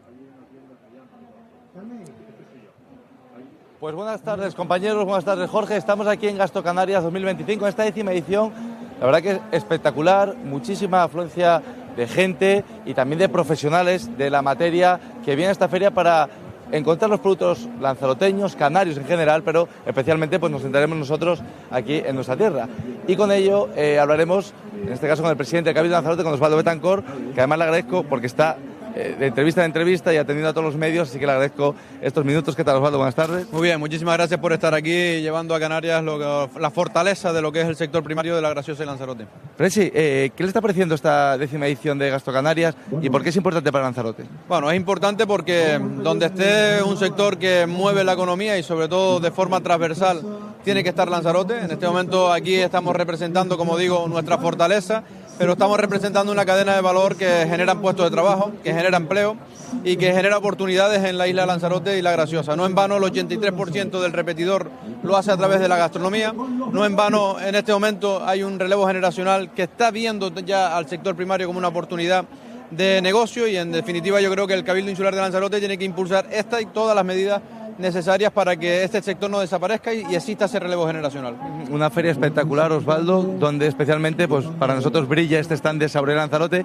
Pues buenas tardes, compañeros, buenas tardes, Jorge. Estamos aquí en Gastrocanarias 2025, en esta 10ª edición. La verdad que es espectacular, muchísima afluencia de gente y también de profesionales de la materia que vienen a esta feria para encontrar los productos lanzaroteños, canarios en general, pero especialmente pues nos centraremos nosotros aquí en nuestra tierra. Y con ello hablaremos, en este caso con el presidente del Cabildo de Lanzarote, con Osvaldo Betancor, que además le agradezco porque está de entrevista en entrevista y atendiendo a todos los medios, así que le agradezco estos minutos. ¿Qué tal, Osvaldo? Buenas tardes. Muy bien, muchísimas gracias por estar aquí llevando a Canarias la fortaleza de lo que es el sector primario de la gaseosa y Lanzarote. Presi, ¿qué le está pareciendo esta 10ª edición de Gastrocanarias y por qué es importante para Lanzarote? Bueno, es importante porque donde esté un sector que mueve la economía y sobre todo de forma transversal tiene que estar Lanzarote. En este momento aquí estamos representando, como digo, nuestra fortaleza, pero estamos representando una cadena de valor que genera puestos de trabajo, que genera empleo y que genera oportunidades en la isla de Lanzarote y la Graciosa. No en vano el 83% del repetidor lo hace a través de la gastronomía, no en vano en este momento hay un relevo generacional que está viendo ya al sector primario como una oportunidad de negocio y en definitiva yo creo que el Cabildo Insular de Lanzarote tiene que impulsar esta y todas las medidas necesarias para que este sector no desaparezca y exista ese relevo generacional. Una feria espectacular, Osvaldo, donde especialmente pues para nosotros brilla este stand de Saborea Lanzarote.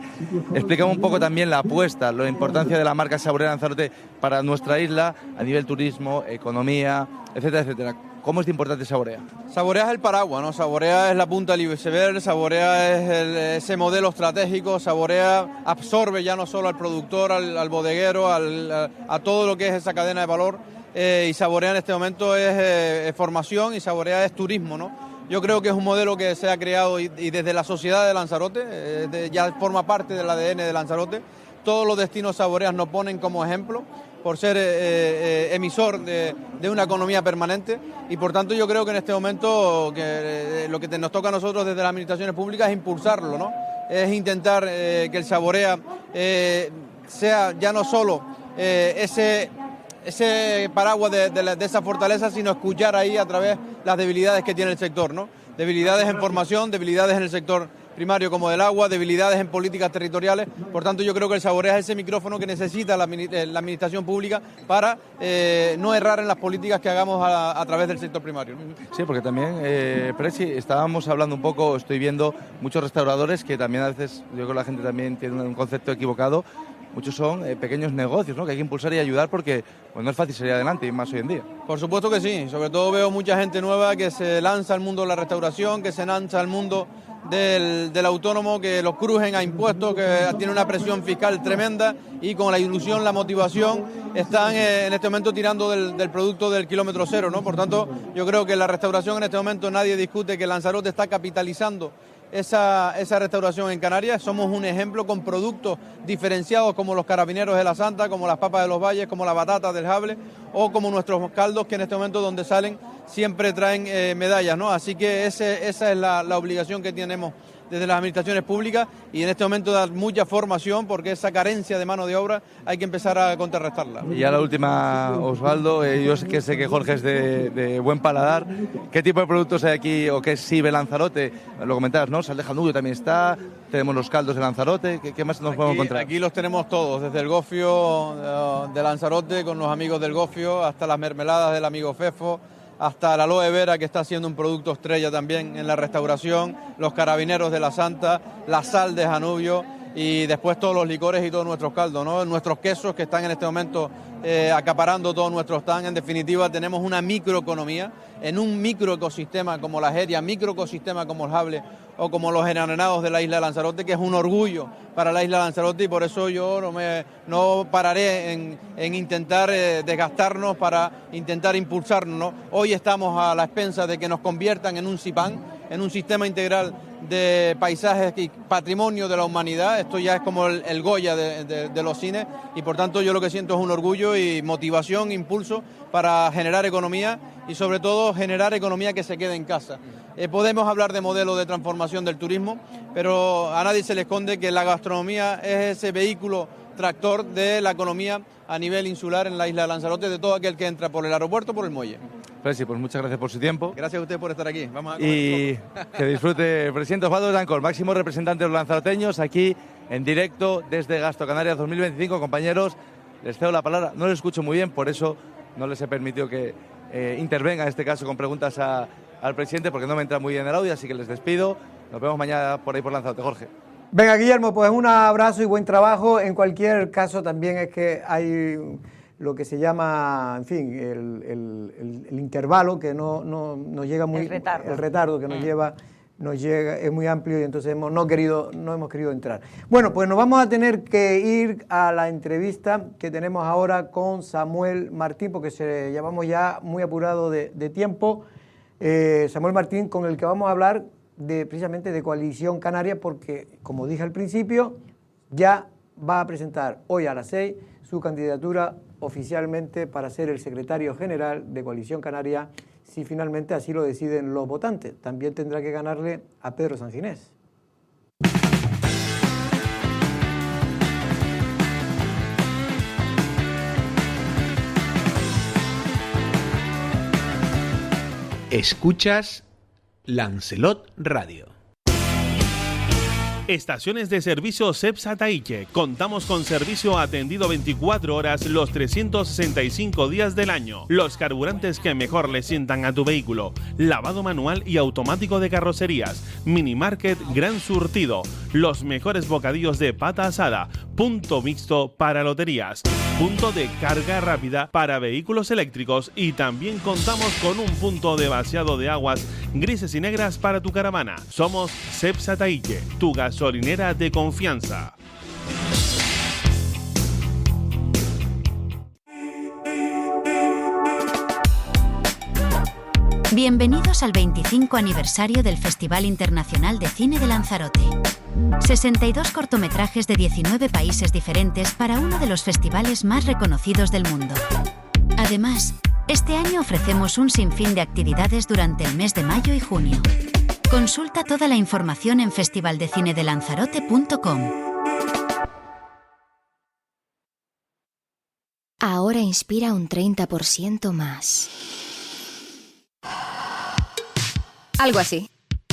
Explícame un poco también la apuesta, la importancia de la marca Saborea Lanzarote para nuestra isla a nivel turismo, economía, etcétera, etcétera. ¿Cómo es de importante Saborea? Saborea es el paraguas, ¿no? Saborea es la punta del iceberg, Saborea es ese modelo estratégico, Saborea absorbe ya no solo al productor, al bodeguero, a todo lo que es esa cadena de valor. Y Saborea en este momento es formación y Saborea es turismo, ¿no? Yo creo que es un modelo que se ha creado y desde la sociedad de Lanzarote, ya forma parte del ADN de Lanzarote. Todos los destinos Saboreas nos ponen como ejemplo por ser emisor de una economía permanente y por tanto yo creo que en este momento lo que nos toca a nosotros desde las administraciones públicas es impulsarlo, ¿no? Es intentar que el Saborea sea ya no solo ese paraguas de esa fortaleza, sino escuchar ahí a través las debilidades que tiene el sector, ¿no? Debilidades en formación, debilidades en el sector primario como del agua, debilidades en políticas territoriales. Por tanto, yo creo que el Saborea es ese micrófono que necesita la administración pública para no errar en las políticas que hagamos a través del sector primario, ¿no? Sí, porque también, Presi, estábamos hablando un poco, estoy viendo muchos restauradores que también a veces, yo creo que la gente también tiene un concepto equivocado. Muchos son pequeños negocios, ¿no?, que hay que impulsar y ayudar porque pues, no es fácil salir adelante y más hoy en día. Por supuesto que sí, sobre todo veo mucha gente nueva que se lanza al mundo de la restauración, que se lanza al mundo del autónomo, que los crujen a impuestos, que tiene una presión fiscal tremenda y con la ilusión, la motivación, están en este momento tirando del producto del kilómetro cero, ¿no? Por tanto, yo creo que la restauración en este momento nadie discute que Lanzarote está capitalizando esa restauración en Canarias. Somos un ejemplo con productos diferenciados como los carabineros de la Santa, como las papas de los valles, como las batatas del Jable o como nuestros caldos que en este momento donde salen siempre traen medallas, ¿no? Así que esa es la obligación que tenemos desde las administraciones públicas y en este momento dar mucha formación porque esa carencia de mano de obra hay que empezar a contrarrestarla. Y ya la última, Osvaldo, yo sé que Jorge es de buen paladar. ¿Qué tipo de productos hay aquí o qué sirve Lanzarote? Lo comentabas, ¿no? Sal de Janubio también está, tenemos los caldos de Lanzarote, ¿qué más nos podemos encontrar? Aquí los tenemos todos, desde el gofio de Lanzarote con los amigos del gofio hasta las mermeladas del amigo Fefo, hasta la aloe vera, que está siendo un producto estrella también en la restauración, los carabineros de la Santa, la sal de Janubio y después todos los licores y todos nuestros caldos, ¿no? Nuestros quesos que están en este momento acaparando todos nuestros stands. En definitiva, tenemos una microeconomía en un microecosistema como la Jeria, microecosistema como el Jable o como los enarenados de la isla de Lanzarote, que es un orgullo para la isla de Lanzarote y por eso yo no pararé en intentar desgastarnos para intentar impulsarnos, ¿no? Hoy estamos a la expensa de que nos conviertan en un CIPAN, en un sistema integral de paisajes y patrimonio de la humanidad. Esto ya es como el Goya de los cines, y por tanto yo lo que siento es un orgullo y motivación, impulso para generar economía y sobre todo generar economía que se quede en casa. Podemos hablar de modelo de transformación del turismo, pero a nadie se le esconde que la gastronomía es ese vehículo tractor de la economía a nivel insular en la isla de Lanzarote, de todo aquel que entra por el aeropuerto, por el muelle. Presi, pues muchas gracias por su tiempo. Gracias a usted por estar aquí. Vamos a comer Y que disfrute el presidente Osvaldo Dancol, máximo representante de los lanzaroteños, aquí en directo desde Gasto Canarias 2025. Compañeros, les cedo la palabra. No les escucho muy bien, por eso no les he permitido que intervenga en este caso con preguntas al presidente, porque no me entra muy bien el audio, así que les despido. Nos vemos mañana por ahí por Lanzarote. Jorge. Venga, Guillermo, pues un abrazo y buen trabajo. En cualquier caso, también es que hay lo que se llama, en fin, el intervalo que no nos llega muy... El retardo que nos llega, es muy amplio y entonces no hemos querido entrar. Bueno, pues nos vamos a tener que ir a la entrevista que tenemos ahora con Samuel Martín, porque llevamos ya muy apurado de tiempo. Samuel Martín, con el que vamos a hablar precisamente de Coalición Canaria, porque, como dije al principio, ya va a presentar hoy a las 6 su candidatura oficialmente para ser el secretario general de Coalición Canaria, si finalmente así lo deciden los votantes. También tendrá que ganarle a Pedro Sanginés. Escuchas Lancelot Radio. Estaciones de servicio Cepsa Taiche. Contamos con servicio atendido 24 horas los 365 días del año. Los carburantes que mejor le sientan a tu vehículo. Lavado manual y automático de carrocerías. Mini Market Gran Surtido. Los mejores bocadillos de pata asada. Punto mixto para loterías. Punto de carga rápida para vehículos eléctricos. Y también contamos con un punto de vaciado de aguas grises y negras para tu caravana. Somos Cepsa Taiche, tu gasolinera de confianza. Bienvenidos al 25 aniversario del Festival Internacional de Cine de Lanzarote. 62 cortometrajes de 19 países diferentes para uno de los festivales más reconocidos del mundo. Además, este año ofrecemos un sinfín de actividades durante el mes de mayo y junio. Consulta toda la información en festivaldecinedelanzarote.com. Ahora inspira un 30% más. Algo así.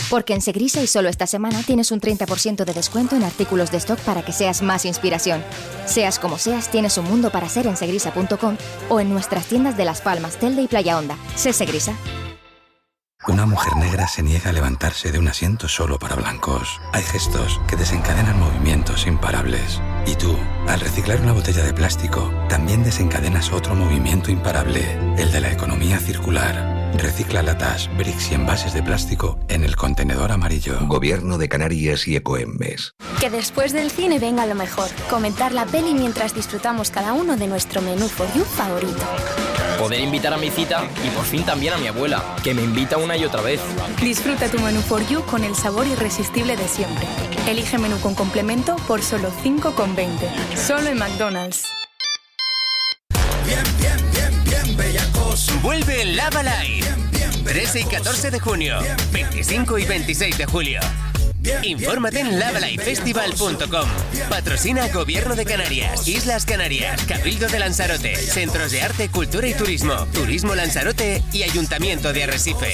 Porque en Segrisa y solo esta semana tienes un 30% de descuento en artículos de stock para que seas más inspiración. Seas como seas, tienes un mundo para ser en segrisa.com o en nuestras tiendas de Las Palmas, Telde y Playa Honda. Sé Segrisa. Una mujer negra se niega a levantarse de un asiento solo para blancos. Hay gestos que desencadenan movimientos imparables. Y tú, al reciclar una botella de plástico, también desencadenas otro movimiento imparable, el de la economía circular. Recicla latas, bricks y envases de plástico en el contenedor amarillo. Gobierno de Canarias y Ecoembes. Que después del cine venga lo mejor. Comentar la peli mientras disfrutamos cada uno de nuestro menú for you favorito. Poder invitar a mi cita y por fin también a mi abuela, que me invita una y otra vez. Disfruta tu menú for you con el sabor irresistible de siempre. Elige menú con complemento por solo 5,20. Solo en McDonald's. Bien, bellacos. Vuelve Lava Live. 13 y 14 de junio. 25 y 26 de julio. Infórmate en lavalifefestival.com. Patrocina Gobierno de Canarias, Islas Canarias, Cabildo de Lanzarote, Centros de Arte, Cultura y Turismo, Turismo Lanzarote y Ayuntamiento de Arrecife.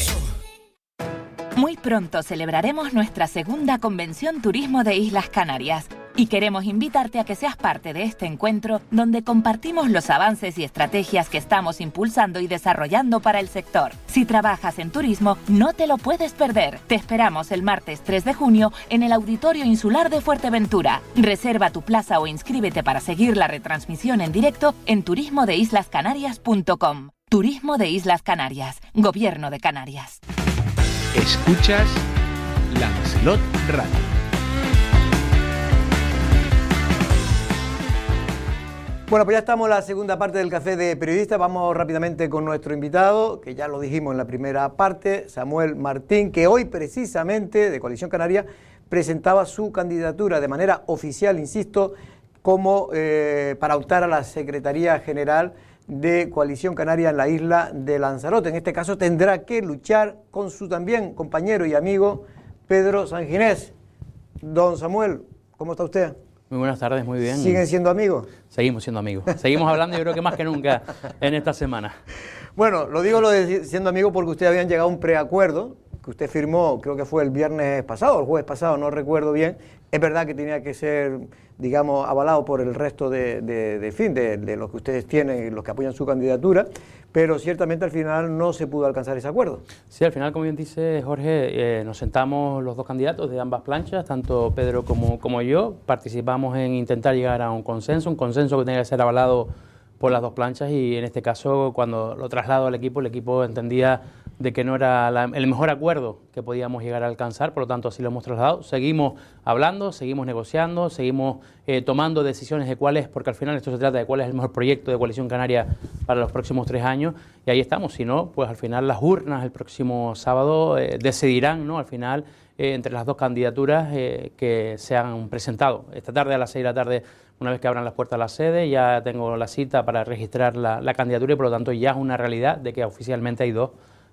Muy pronto celebraremos nuestra segunda Convención Turismo de Islas Canarias y queremos invitarte a que seas parte de este encuentro donde compartimos los avances y estrategias que estamos impulsando y desarrollando para el sector. Si trabajas en turismo, no te lo puedes perder. Te esperamos el martes 3 de junio en el Auditorio Insular de Fuerteventura. Reserva tu plaza o inscríbete para seguir la retransmisión en directo en turismodeislascanarias.com. Turismo de Islas Canarias, Gobierno de Canarias. Escuchas Lancelot Radio. Bueno, pues ya estamos en la segunda parte del Café de Periodistas. Vamos rápidamente con nuestro invitado, que ya lo dijimos en la primera parte, Samuel Martín, que hoy precisamente, de Coalición Canaria, presentaba su candidatura de manera oficial, insisto, como para optar a la Secretaría General de Coalición Canaria en la isla de Lanzarote. En este caso tendrá que luchar con su también compañero y amigo Pedro Sanginés. Don Samuel, ¿cómo está usted? Muy buenas tardes, muy bien. ¿Siguen siendo amigos? Seguimos siendo amigos. Seguimos hablando, yo creo que más que nunca en esta semana. Bueno, lo digo lo de siendo amigos porque ustedes habían llegado a un preacuerdo que usted firmó, creo que fue el viernes pasado, el jueves pasado, no recuerdo bien. Es verdad que tenía que ser, digamos, avalado por el resto de los que ustedes tienen y los que apoyan su candidatura, pero ciertamente al final no se pudo alcanzar ese acuerdo. Sí, al final, como bien dice Jorge, nos sentamos los dos candidatos de ambas planchas, tanto Pedro como yo, participamos en intentar llegar a un consenso que tenía que ser avalado por las dos planchas, y en este caso, cuando lo traslado al equipo, el equipo entendía de que no era el mejor acuerdo que podíamos llegar a alcanzar, por lo tanto así lo hemos trasladado. Seguimos hablando, seguimos negociando, seguimos tomando decisiones de cuál es, porque al final esto se trata de cuál es el mejor proyecto de Coalición Canaria para los próximos 3 años, y ahí estamos. Si no, pues al final las urnas el próximo sábado decidirán, ¿no?, al final entre las dos candidaturas que se han presentado. Esta tarde a las 6 de la tarde, una vez que abran las puertas a la sede, ya tengo la cita para registrar la candidatura, y por lo tanto ya es una realidad de que oficialmente hay dos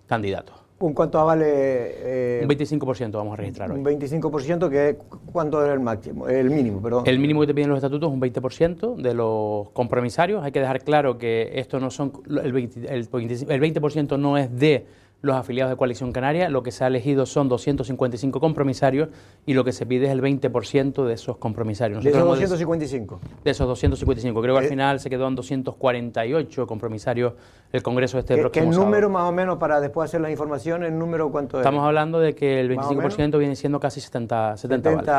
candidatos. ¿Un cuánto vale? Un 25% vamos a registrar hoy. Un 25%, que ¿cuánto es el máximo? El mínimo, perdón. El mínimo que te piden los estatutos es un 20% de los compromisarios. Hay que dejar claro que esto no son el 20% no es de los afiliados de Coalición Canaria. Lo que se ha elegido son 255 compromisarios, y lo que se pide es el 20% de esos compromisarios. ¿De esos 255? De esos 255. Creo que al final se quedó en 248 compromisarios el Congreso de este próximo sábado. ¿Qué número más o menos, para después hacer la información, el número cuánto es? Estamos hablando de que el 25% viene siendo casi 70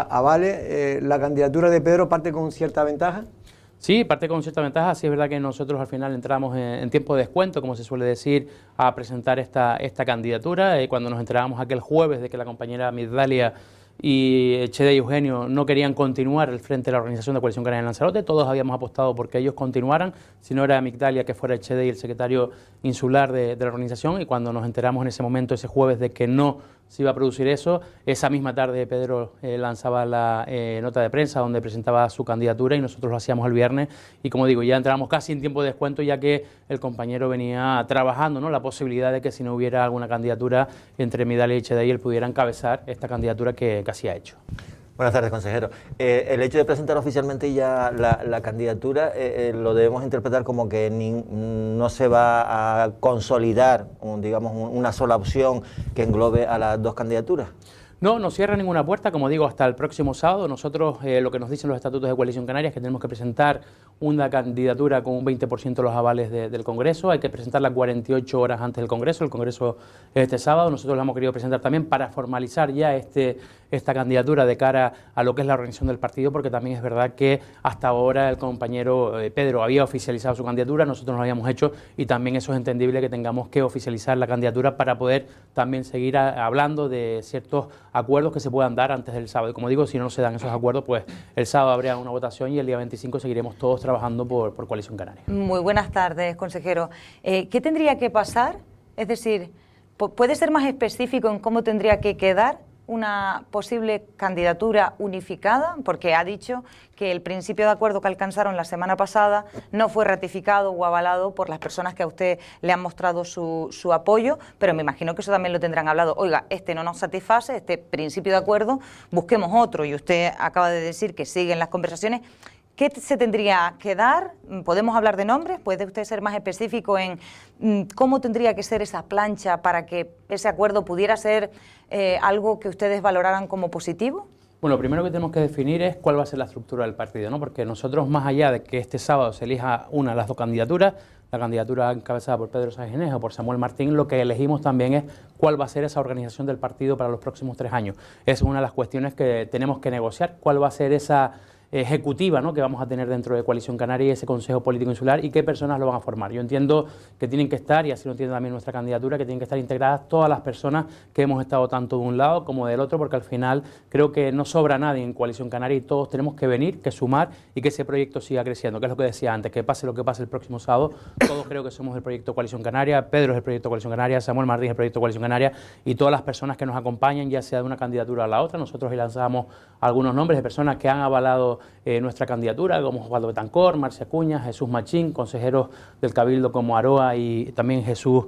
avales. ¿La candidatura de Pedro parte con cierta ventaja? Sí, parte con cierta ventaja. Sí, es verdad que nosotros al final entramos en tiempo de descuento, como se suele decir, a presentar esta candidatura. Cuando nos enterábamos aquel jueves de que la compañera Migdalia y Chede y Eugenio no querían continuar al frente de la organización de Coalición Canaria en Lanzarote, todos habíamos apostado porque ellos continuaran, si no era Migdalia que fuera Chede y el secretario insular de la organización, y cuando nos enteramos en ese momento, ese jueves, de que no se iba a producir eso, esa misma tarde Pedro lanzaba la nota de prensa donde presentaba su candidatura, y nosotros lo hacíamos el viernes, y como digo, ya entramos casi en tiempo de descuento, ya que el compañero venía trabajando, ¿no?, la posibilidad de que si no hubiera alguna candidatura entre Migdalia y Chede, él pudiera encabezar esta candidatura que así ha hecho. Buenas tardes, consejero. El hecho de presentar oficialmente ya la candidatura lo debemos interpretar como que no se va a consolidar, digamos, una sola opción que englobe a las dos candidaturas. No, no cierra ninguna puerta, como digo, hasta el próximo sábado. Nosotros, lo que nos dicen los estatutos de Coalición Canaria es que tenemos que presentar una candidatura con un 20% de los avales del Congreso. Hay que presentarla 48 horas antes del Congreso. El Congreso es este sábado. Nosotros la hemos querido presentar también para formalizar ya esta candidatura de cara a lo que es la organización del partido, porque también es verdad que hasta ahora el compañero Pedro había oficializado su candidatura, nosotros no lo habíamos hecho, y también eso es entendible, que tengamos que oficializar la candidatura para poder también seguir hablando de ciertos acuerdos que se puedan dar antes del sábado. Y como digo, si no se dan esos acuerdos, pues el sábado habría una votación, y el día 25 seguiremos todos trabajando por Coalición Canaria. Muy buenas tardes, consejero. ¿Qué tendría que pasar? Es decir, ¿puede ser más específico en cómo tendría que quedar una posible candidatura unificada? Porque ha dicho que el principio de acuerdo que alcanzaron la semana pasada no fue ratificado o avalado por las personas que a usted le han mostrado su apoyo, pero me imagino que eso también lo tendrán hablado. Oiga, este no nos satisface, este principio de acuerdo, busquemos otro, y usted acaba de decir que siguen las conversaciones. ¿Qué se tendría que dar? ¿Podemos hablar de nombres? ¿Puede usted ser más específico en cómo tendría que ser esa plancha para que ese acuerdo pudiera ser algo que ustedes valoraran como positivo? Bueno, lo primero que tenemos que definir es cuál va a ser la estructura del partido, ¿no? Porque nosotros, más allá de que este sábado se elija una de las dos candidaturas, la candidatura encabezada por Pedro Sanginés o por Samuel Martín, lo que elegimos también es cuál va a ser esa organización del partido para los próximos 3 años. Es una de las cuestiones que tenemos que negociar, cuál va a ser esa ejecutiva, ¿no?, que vamos a tener dentro de Coalición Canaria y ese Consejo Político Insular y qué personas lo van a formar. Yo entiendo que tienen que estar, y así lo entiende también nuestra candidatura, que tienen que estar integradas todas las personas que hemos estado tanto de un lado como del otro, porque al final creo que no sobra nadie en Coalición Canaria y todos tenemos que venir, que sumar y que ese proyecto siga creciendo, que es lo que decía antes, que pase lo que pase el próximo sábado, todos creo que somos el proyecto Coalición Canaria, Pedro es el proyecto Coalición Canaria, Samuel Martín es el proyecto Coalición Canaria y todas las personas que nos acompañan, ya sea de una candidatura a la otra. Nosotros lanzamos algunos nombres de personas que han avalado nuestra candidatura, como Osvaldo Betancor, Marcia Cuña, Jesús Machín, consejeros del Cabildo como Aroa y también Jesús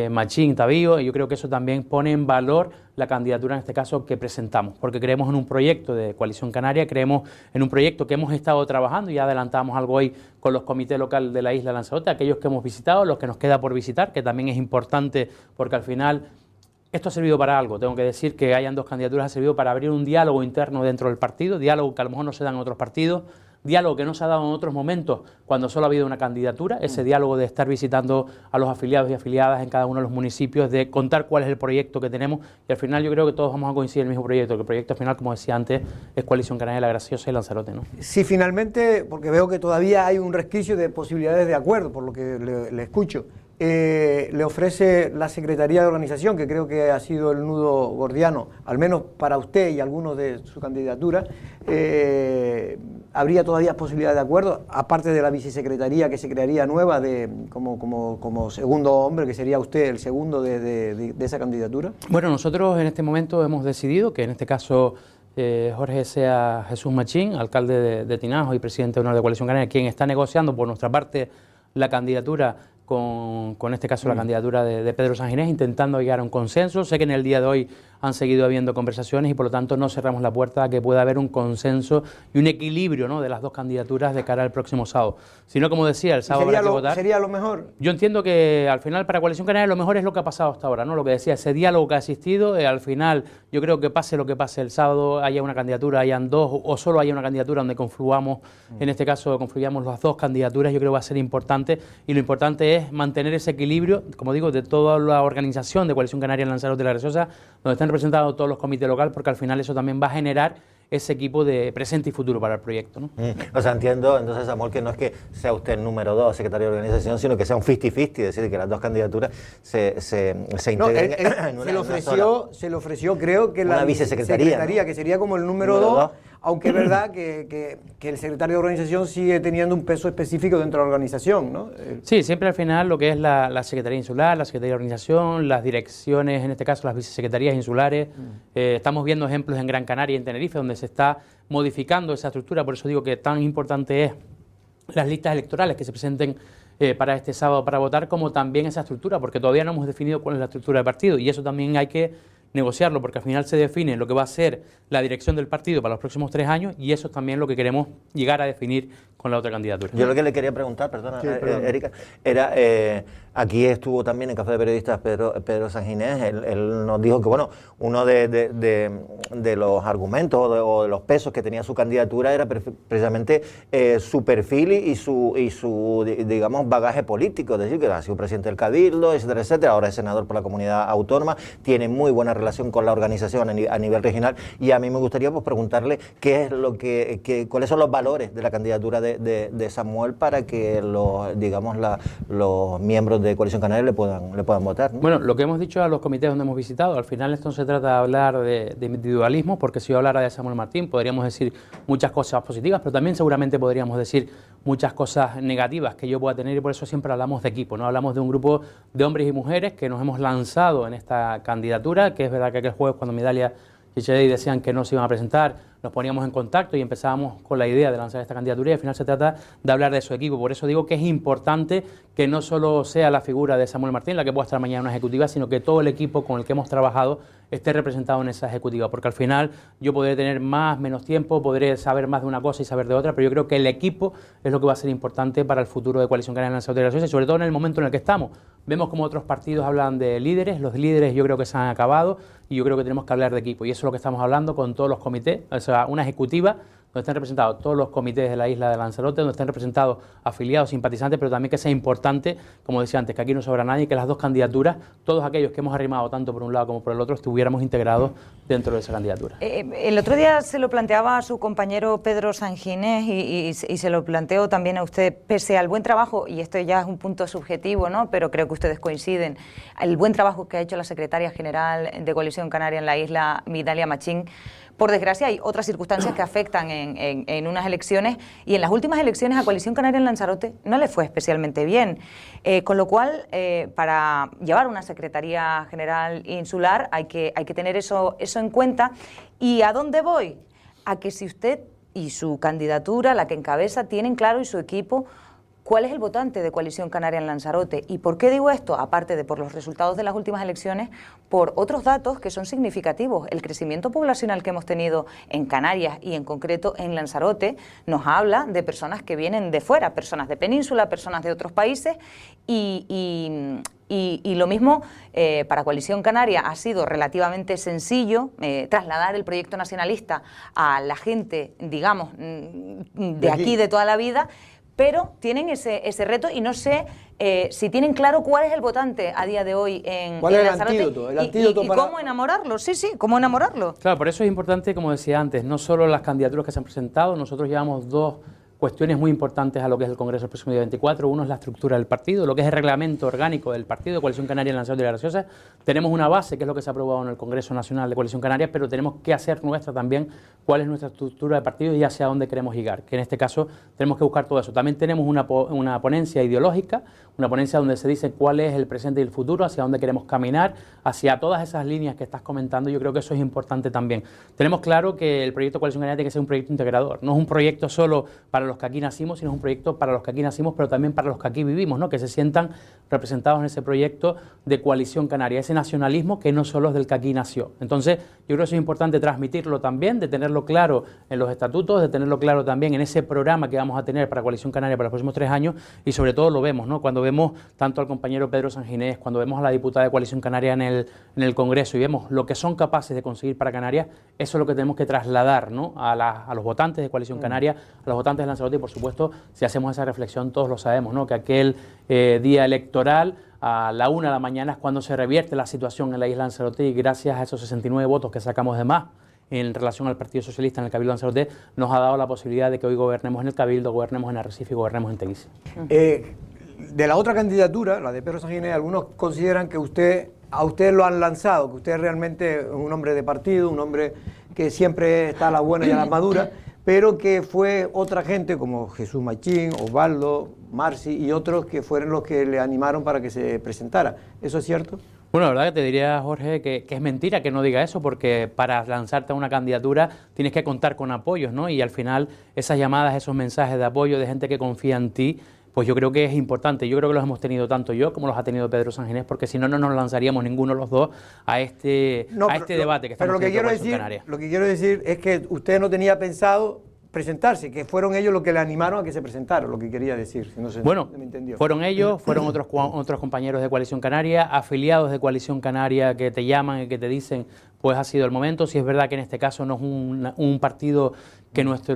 Machín Tavío, y yo creo que eso también pone en valor la candidatura en este caso que presentamos, porque creemos en un proyecto de Coalición Canaria, creemos en un proyecto que hemos estado trabajando y ya adelantamos algo hoy con los comités locales de la isla de Lanzarote, aquellos que hemos visitado, los que nos queda por visitar, que también es importante porque al final esto ha servido para algo. Tengo que decir que hayan dos candidaturas ha servido para abrir un diálogo interno dentro del partido, diálogo que a lo mejor no se da en otros partidos, diálogo que no se ha dado en otros momentos cuando solo ha habido una candidatura, ese diálogo de estar visitando a los afiliados y afiliadas en cada uno de los municipios, de contar cuál es el proyecto que tenemos y al final yo creo que todos vamos a coincidir en el mismo proyecto, que el proyecto al final, como decía antes, es Coalición Canaria, La Graciosa y Lanzarote, ¿no? Si finalmente, porque veo que todavía hay un resquicio de posibilidades de acuerdo, por lo que le escucho, le ofrece la Secretaría de Organización, que creo que ha sido el nudo gordiano, al menos para usted y algunos de su candidatura, ¿habría todavía posibilidad de acuerdo? Aparte de la vicesecretaría que se crearía nueva como segundo hombre, que sería usted el segundo de esa candidatura. Bueno, nosotros en este momento hemos decidido que en este caso Jorge sea Jesús Machín, alcalde de Tinajo y presidente de honor de Coalición Canaria, quien está negociando por nuestra parte la candidatura con este caso la candidatura de Pedro Sanginés, intentando llegar a un consenso. Sé que en el día de hoy han seguido habiendo conversaciones y por lo tanto no cerramos la puerta a que pueda haber un consenso y un equilibrio, ¿no?, de las dos candidaturas de cara al próximo sábado. Si no, como decía, el sábado habrá que votar. ¿Sería lo mejor? Yo entiendo que al final para Coalición Canaria lo mejor es lo que ha pasado hasta ahora, ¿no? Lo que decía, ese diálogo que ha existido, al final yo creo que pase lo que pase el sábado, haya una candidatura, hayan dos o solo haya una candidatura donde confluamos, en este caso confluyamos las dos candidaturas, yo creo que va a ser importante y lo importante es mantener ese equilibrio, como digo, de toda la organización de Coalición Canaria en Lanzarote de La Graciosa, donde están representados todos los comités locales, porque al final eso también va a generar ese equipo de presente y futuro para el proyecto, ¿no? O sea, entiendo entonces, Samuel, que no es que sea usted el número 2, secretario de organización, sino que sea un 50-50, es decir, que las dos candidaturas se integren en una se le ofreció, creo que la vicesecretaría, ¿no?, que sería como el número 2, aunque es verdad que el secretario de organización sigue teniendo un peso específico dentro de la organización, ¿no? Sí, siempre al final lo que es la Secretaría Insular, la Secretaría de Organización, las direcciones, en este caso las vicesecretarías insulares. Estamos viendo ejemplos en Gran Canaria y en Tenerife, donde se está modificando esa estructura, por eso digo que tan importante es las listas electorales que se presenten para este sábado para votar, como también esa estructura, porque todavía no hemos definido cuál es la estructura del partido y eso también hay que negociarlo, porque al final se define lo que va a ser la dirección del partido para los próximos 3 años y eso es también lo que queremos llegar a definir con la otra candidatura. Yo lo que le quería preguntar, perdona, Erika, era, aquí estuvo también en Café de Periodistas Pedro Sanginés, él nos dijo que, bueno, uno de los argumentos o de los pesos que tenía su candidatura era precisamente su perfil y su, digamos, bagaje político, es decir, que ha sido presidente del Cabildo, etcétera, etcétera, ahora es senador por la comunidad autónoma, tiene muy buena relación con la organización a nivel regional y a mí me gustaría pues preguntarle qué es lo cuáles son los valores de la candidatura de Samuel para que los miembros de Coalición Canaria le puedan votar, ¿no? Bueno, lo que hemos dicho a los comités donde hemos visitado, al final esto no se trata de hablar de individualismo, porque si yo hablara de Samuel Martín podríamos decir muchas cosas positivas, pero también seguramente podríamos decir muchas cosas negativas que yo pueda tener y por eso siempre hablamos de equipo, ¿no? Hablamos de un grupo de hombres y mujeres que nos hemos lanzado en esta candidatura, que es verdad que aquel jueves cuando Midalia y Chedi decían que no se iban a presentar, nos poníamos en contacto y empezábamos con la idea de lanzar esta candidatura y al final se trata de hablar de su equipo. Por eso digo que es importante que no solo sea la figura de Samuel Martín la que pueda estar mañana en una ejecutiva, sino que todo el equipo con el que hemos trabajado esté representado en esa ejecutiva, porque al final yo podré tener menos tiempo, podré saber más de una cosa y saber de otra, pero yo creo que el equipo es lo que va a ser importante para el futuro de Coalición Canaria en Lanzarote de la Graciosa y sobre todo en el momento en el que estamos. Vemos como otros partidos hablan de líderes, los líderes yo creo que se han acabado y yo creo que tenemos que hablar de equipo y eso es lo que estamos hablando con todos los comités, o sea, una ejecutiva donde estén representados todos los comités de la isla de Lanzarote, donde estén representados afiliados, simpatizantes, pero también que sea importante, como decía antes, que aquí no sobra nadie, que las dos candidaturas, todos aquellos que hemos arrimado tanto por un lado como por el otro, estuviéramos integrados dentro de esa candidatura. El otro día se lo planteaba a su compañero Pedro Sanginés y se lo planteo también a usted, pese al buen trabajo, y esto ya es un punto subjetivo, ¿no?, pero creo que ustedes coinciden, el buen trabajo que ha hecho la secretaria general de Coalición Canaria en la isla, Migdalia Machín. Por desgracia, hay otras circunstancias que afectan en unas elecciones, y en las últimas elecciones a Coalición Canaria en Lanzarote no le fue especialmente bien. Con lo cual, para llevar una Secretaría General Insular hay que tener eso en cuenta. ¿Y a dónde voy? A que si usted y su candidatura, la que encabeza, tienen claro, y su equipo, ¿cuál es el votante de Coalición Canaria en Lanzarote? ¿Y por qué digo esto? Aparte de por los resultados de las últimas elecciones, por otros datos que son significativos. El crecimiento poblacional que hemos tenido en Canarias y en concreto en Lanzarote nos habla de personas que vienen de fuera, personas de península, personas de otros países, y lo mismo para Coalición Canaria ha sido relativamente sencillo trasladar el proyecto nacionalista a la gente, digamos, de aquí de toda la vida, pero tienen ese reto y no sé si tienen claro cuál es el votante a día de hoy en Lanzarote. El antídoto y para... cómo enamorarlo, sí, cómo enamorarlo. Claro, por eso es importante, como decía antes, no solo las candidaturas que se han presentado, nosotros llevamos dos cuestiones muy importantes a lo que es el Congreso el próximo día 24. Uno es la estructura del partido, lo que es el reglamento orgánico del partido de Coalición Canaria en Lanzarote y La Graciosa. Tenemos una base, que es lo que se ha aprobado en el Congreso Nacional de Coalición Canaria, pero tenemos que hacer nuestra también cuál es nuestra estructura de partido y hacia dónde queremos llegar, que en este caso tenemos que buscar todo eso. También tenemos una ponencia ideológica, una ponencia donde se dice cuál es el presente y el futuro, hacia dónde queremos caminar, hacia todas esas líneas que estás comentando. Yo creo que eso es importante también. Tenemos claro que el proyecto Coalición Canaria tiene que ser un proyecto integrador, no es un proyecto solo para los que aquí nacimos, sino es un proyecto para los que aquí nacimos, pero también para los que aquí vivimos, ¿no?, que se sientan representados en ese proyecto de Coalición Canaria, ese nacionalismo que no solo es del que aquí nació. Entonces, yo creo que eso es importante transmitirlo también, de tenerlo claro en los estatutos, de tenerlo claro también en ese programa que vamos a tener para Coalición Canaria para los próximos 3 años, y sobre todo lo vemos, ¿no?, cuando vemos tanto al compañero Pedro Sanginés, cuando vemos a la diputada de Coalición Canaria en el Congreso y vemos lo que son capaces de conseguir para Canarias, eso es lo que tenemos que trasladar, ¿no?, a los votantes de Coalición Canaria, a los votantes de Lanzarote, y por supuesto, si hacemos esa reflexión, todos lo sabemos, ¿no?, que aquel día electoral a la 1 de la mañana es cuando se revierte la situación en la isla de Lanzarote, y gracias a esos 69 votos que sacamos de más en relación al Partido Socialista en el Cabildo de Lanzarote, nos ha dado la posibilidad de que hoy gobernemos en el Cabildo, gobernemos en Arrecife y gobernemos en Teguise. De la otra candidatura, la de Pedro Sanginés, algunos consideran que a usted lo han lanzado, que usted es realmente un hombre de partido, un hombre que siempre está a la buena y a la madura, pero que fue otra gente como Jesús Machín, Osvaldo, Marci y otros que fueron los que le animaron para que se presentara. ¿Eso es cierto? Bueno, la verdad que te diría, Jorge, que es mentira que no diga eso, porque para lanzarte a una candidatura tienes que contar con apoyos, ¿no? Y al final esas llamadas, esos mensajes de apoyo de gente que confía en ti, pues yo creo que es importante. Yo creo que los hemos tenido tanto yo como los ha tenido Pedro Sanginés, porque si no, no nos lanzaríamos ninguno de los dos a este debate que estamos teniendo en Canarias. Lo que quiero decir es que usted no tenía pensado presentarse, que fueron ellos los que le animaron a que se presentara, lo que quería decir. Si no se, bueno, no me entendió. Fueron ellos, fueron otros compañeros de Coalición Canaria, afiliados de Coalición Canaria que te llaman y que te dicen, pues ha sido el momento. Si es verdad que en este caso no es un partido que nuestra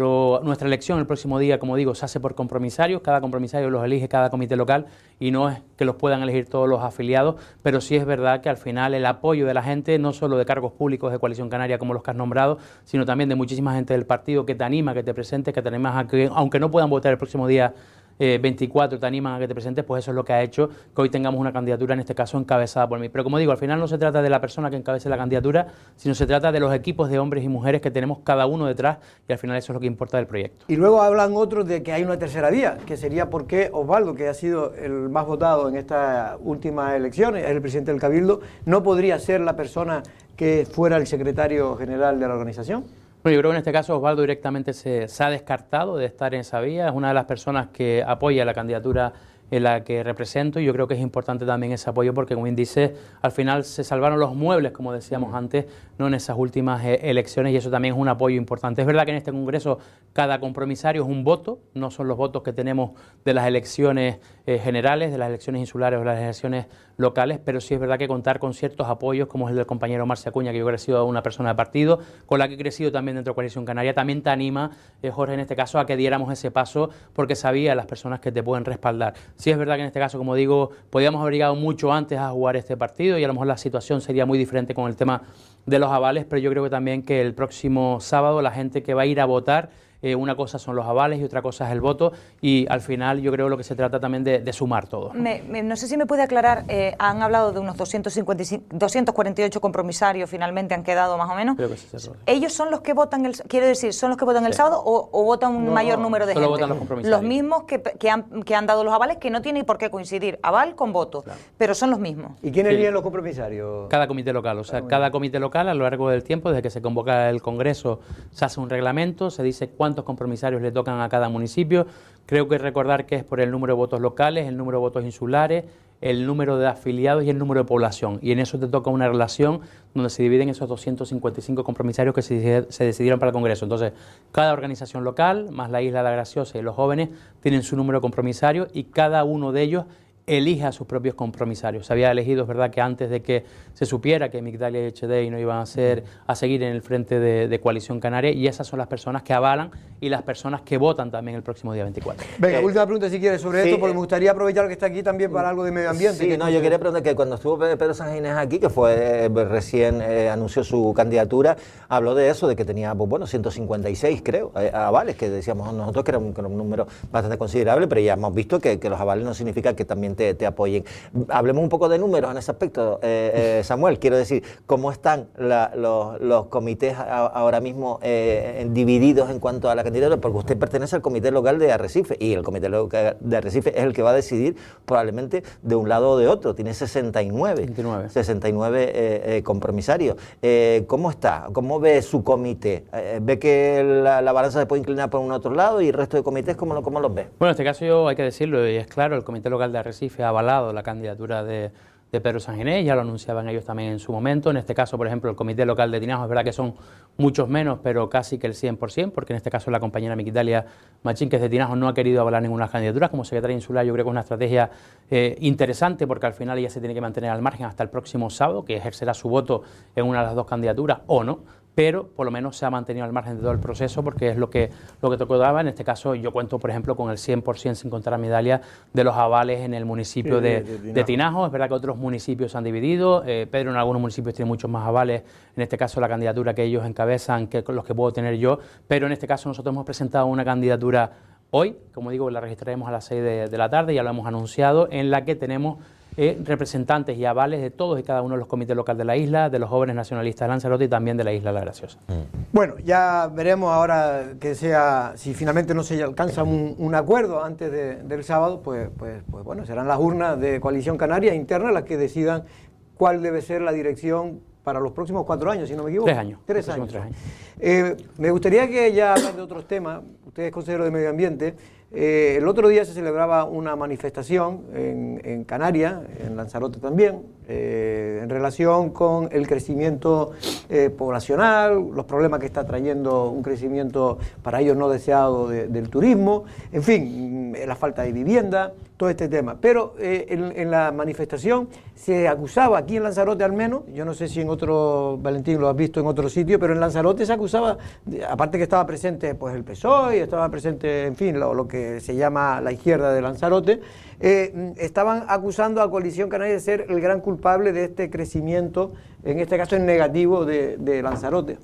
elección el próximo día, como digo, se hace por compromisarios, cada compromisario los elige cada comité local y no es que los puedan elegir todos los afiliados, pero sí es verdad que al final el apoyo de la gente, no solo de cargos públicos de Coalición Canaria como los que has nombrado, sino también de muchísima gente del partido que te anima, que te presentes, que te animas a que, aunque no puedan votar el próximo día 24, te animan a que te presentes, pues eso es lo que ha hecho que hoy tengamos una candidatura, en este caso encabezada por mí. Pero como digo, al final no se trata de la persona que encabece la candidatura, sino se trata de los equipos de hombres y mujeres que tenemos cada uno detrás, y al final eso es lo que importa del proyecto. Y luego hablan otros de que hay una tercera vía, que sería porque Osvaldo, que ha sido el más votado en estas últimas elecciones, es el presidente del Cabildo, no podría ser la persona que fuera el secretario general de la organización. Bueno, yo creo que en este caso Osvaldo directamente se ha descartado de estar en esa vía, es una de las personas que apoya la candidatura en la que represento, y yo creo que es importante también ese apoyo porque, como bien dice, al final se salvaron los muebles, como decíamos antes, no en esas últimas elecciones, y eso también es un apoyo importante. Es verdad que en este Congreso cada compromisario es un voto, no son los votos que tenemos de las elecciones generales, de las elecciones insulares o las elecciones locales, pero sí es verdad que contar con ciertos apoyos, como es el del compañero Marci Acuña, que yo creo que ha sido una persona de partido, con la que he crecido también dentro de Coalición Canaria, también te anima, Jorge, en este caso, a que diéramos ese paso, porque sabía las personas que te pueden respaldar. Sí es verdad que en este caso, como digo, podíamos haber llegado mucho antes a jugar este partido y a lo mejor la situación sería muy diferente con el tema de los avales, pero yo creo que también que el próximo sábado la gente que va a ir a votar, una cosa son los avales y otra cosa es el voto, y al final yo creo lo que se trata también de sumar todo. No sé si me puede aclarar, han hablado de unos 248 compromisarios, finalmente han quedado más o menos. Creo que sí, ¿Ellos son los que votan, quiero decir, son los que votan el sábado o votan un mayor número de solo gente? Votan los compromisarios. Los mismos que han dado los avales, que no tienen por qué coincidir aval con voto, pero son los mismos. ¿Y quiénes eligen los compromisarios? Cada comité local, o sea, cada comité local a lo largo del tiempo, desde que se convoca el Congreso, se hace un reglamento, se dice cuántos compromisarios le tocan a cada municipio. Creo que recordar que es por el número de votos locales, el número de votos insulares, el número de afiliados y el número de población. Y en eso te toca una relación donde se dividen esos 255 compromisarios que se decidieron para el Congreso. Entonces, cada organización local, más la Isla La Graciosa y los jóvenes, tienen su número de compromisarios y cada uno de ellos elige a sus propios compromisarios. Se había elegido, es verdad, que antes de que se supiera que Migdalia y Echedei no iban a seguir en el frente de Coalición Canaria, y esas son las personas que avalan y las personas que votan también el próximo día 24. Venga, última pregunta si quieres sobre esto, porque me gustaría aprovechar que está aquí también para algo de medio ambiente. Sí, yo quería preguntar que cuando estuvo Pedro Sánchez Ginés aquí, que fue recién anunció su candidatura, habló de eso, de que tenía, pues, bueno, 156 creo, avales, que decíamos nosotros que era un número bastante considerable, pero ya hemos visto que los avales no significa que también te apoyen. Hablemos un poco de números en ese aspecto, Samuel. Quiero decir, ¿cómo están los comités ahora mismo divididos en cuanto a la candidatura? Porque usted pertenece al comité local de Arrecife, y el comité local de Arrecife es el que va a decidir probablemente de un lado o de otro. Tiene 69 compromisarios. ¿Cómo está? ¿Cómo ve su comité? ¿Ve que la balanza se puede inclinar por un otro lado, y el resto de comités cómo los ve? Bueno, en este caso yo hay que decirlo, y es claro, el comité local de Arrecife ha avalado la candidatura de Pedro Sánchez Ginés, ya lo anunciaban ellos también en su momento. En este caso, por ejemplo, el comité local de Tinajo, es verdad que son muchos menos, pero casi que el 100%, porque en este caso la compañera Migdalia Machín, que es de Tinajo, no ha querido avalar ninguna candidatura. Como secretaria insular, yo creo que es una estrategia interesante, porque al final ella se tiene que mantener al margen hasta el próximo sábado, que ejercerá su voto en una de las dos candidaturas o no, pero por lo menos se ha mantenido al margen de todo el proceso, porque es lo que tocaba. En este caso yo cuento, por ejemplo, con el 100%, sin contar a Migdalia, de los avales en el municipio de Tinajo. Es verdad que otros municipios se han dividido, Pedro en algunos municipios tiene muchos más avales, en este caso la candidatura que ellos encabezan que los que puedo tener yo, pero en este caso nosotros hemos presentado una candidatura hoy, como digo, la registraremos a las 6 de la tarde, ya lo hemos anunciado, en la que tenemos representantes y avales de todos y cada uno de los comités locales de la isla, de los jóvenes nacionalistas de Lanzarote y también de la isla La Graciosa. Bueno, ya veremos ahora si finalmente no se alcanza un acuerdo antes del sábado, pues bueno, serán las urnas de Coalición Canaria interna las que decidan cuál debe ser la dirección para los próximos 4 años, si no me equivoco. 3 años. 3 años. Me gustaría que ya hablen de otros temas. Usted es consejero de Medio Ambiente. El otro día se celebraba una manifestación en Canarias, en Lanzarote también, en relación con el crecimiento poblacional, los problemas que está trayendo un crecimiento para ellos no deseado del turismo, en fin, la falta de vivienda, todo este tema. Pero en la manifestación se acusaba, aquí en Lanzarote al menos, yo no sé si en otro, Valentín, lo has visto en otro sitio, pero en Lanzarote se acusaba, aparte que estaba presente pues el PSOE, estaba presente, en fin, lo que se llama la izquierda de Lanzarote, estaban acusando a Coalición Canaria de ser el gran culpable de este crecimiento, en este caso en negativo de Lanzarote.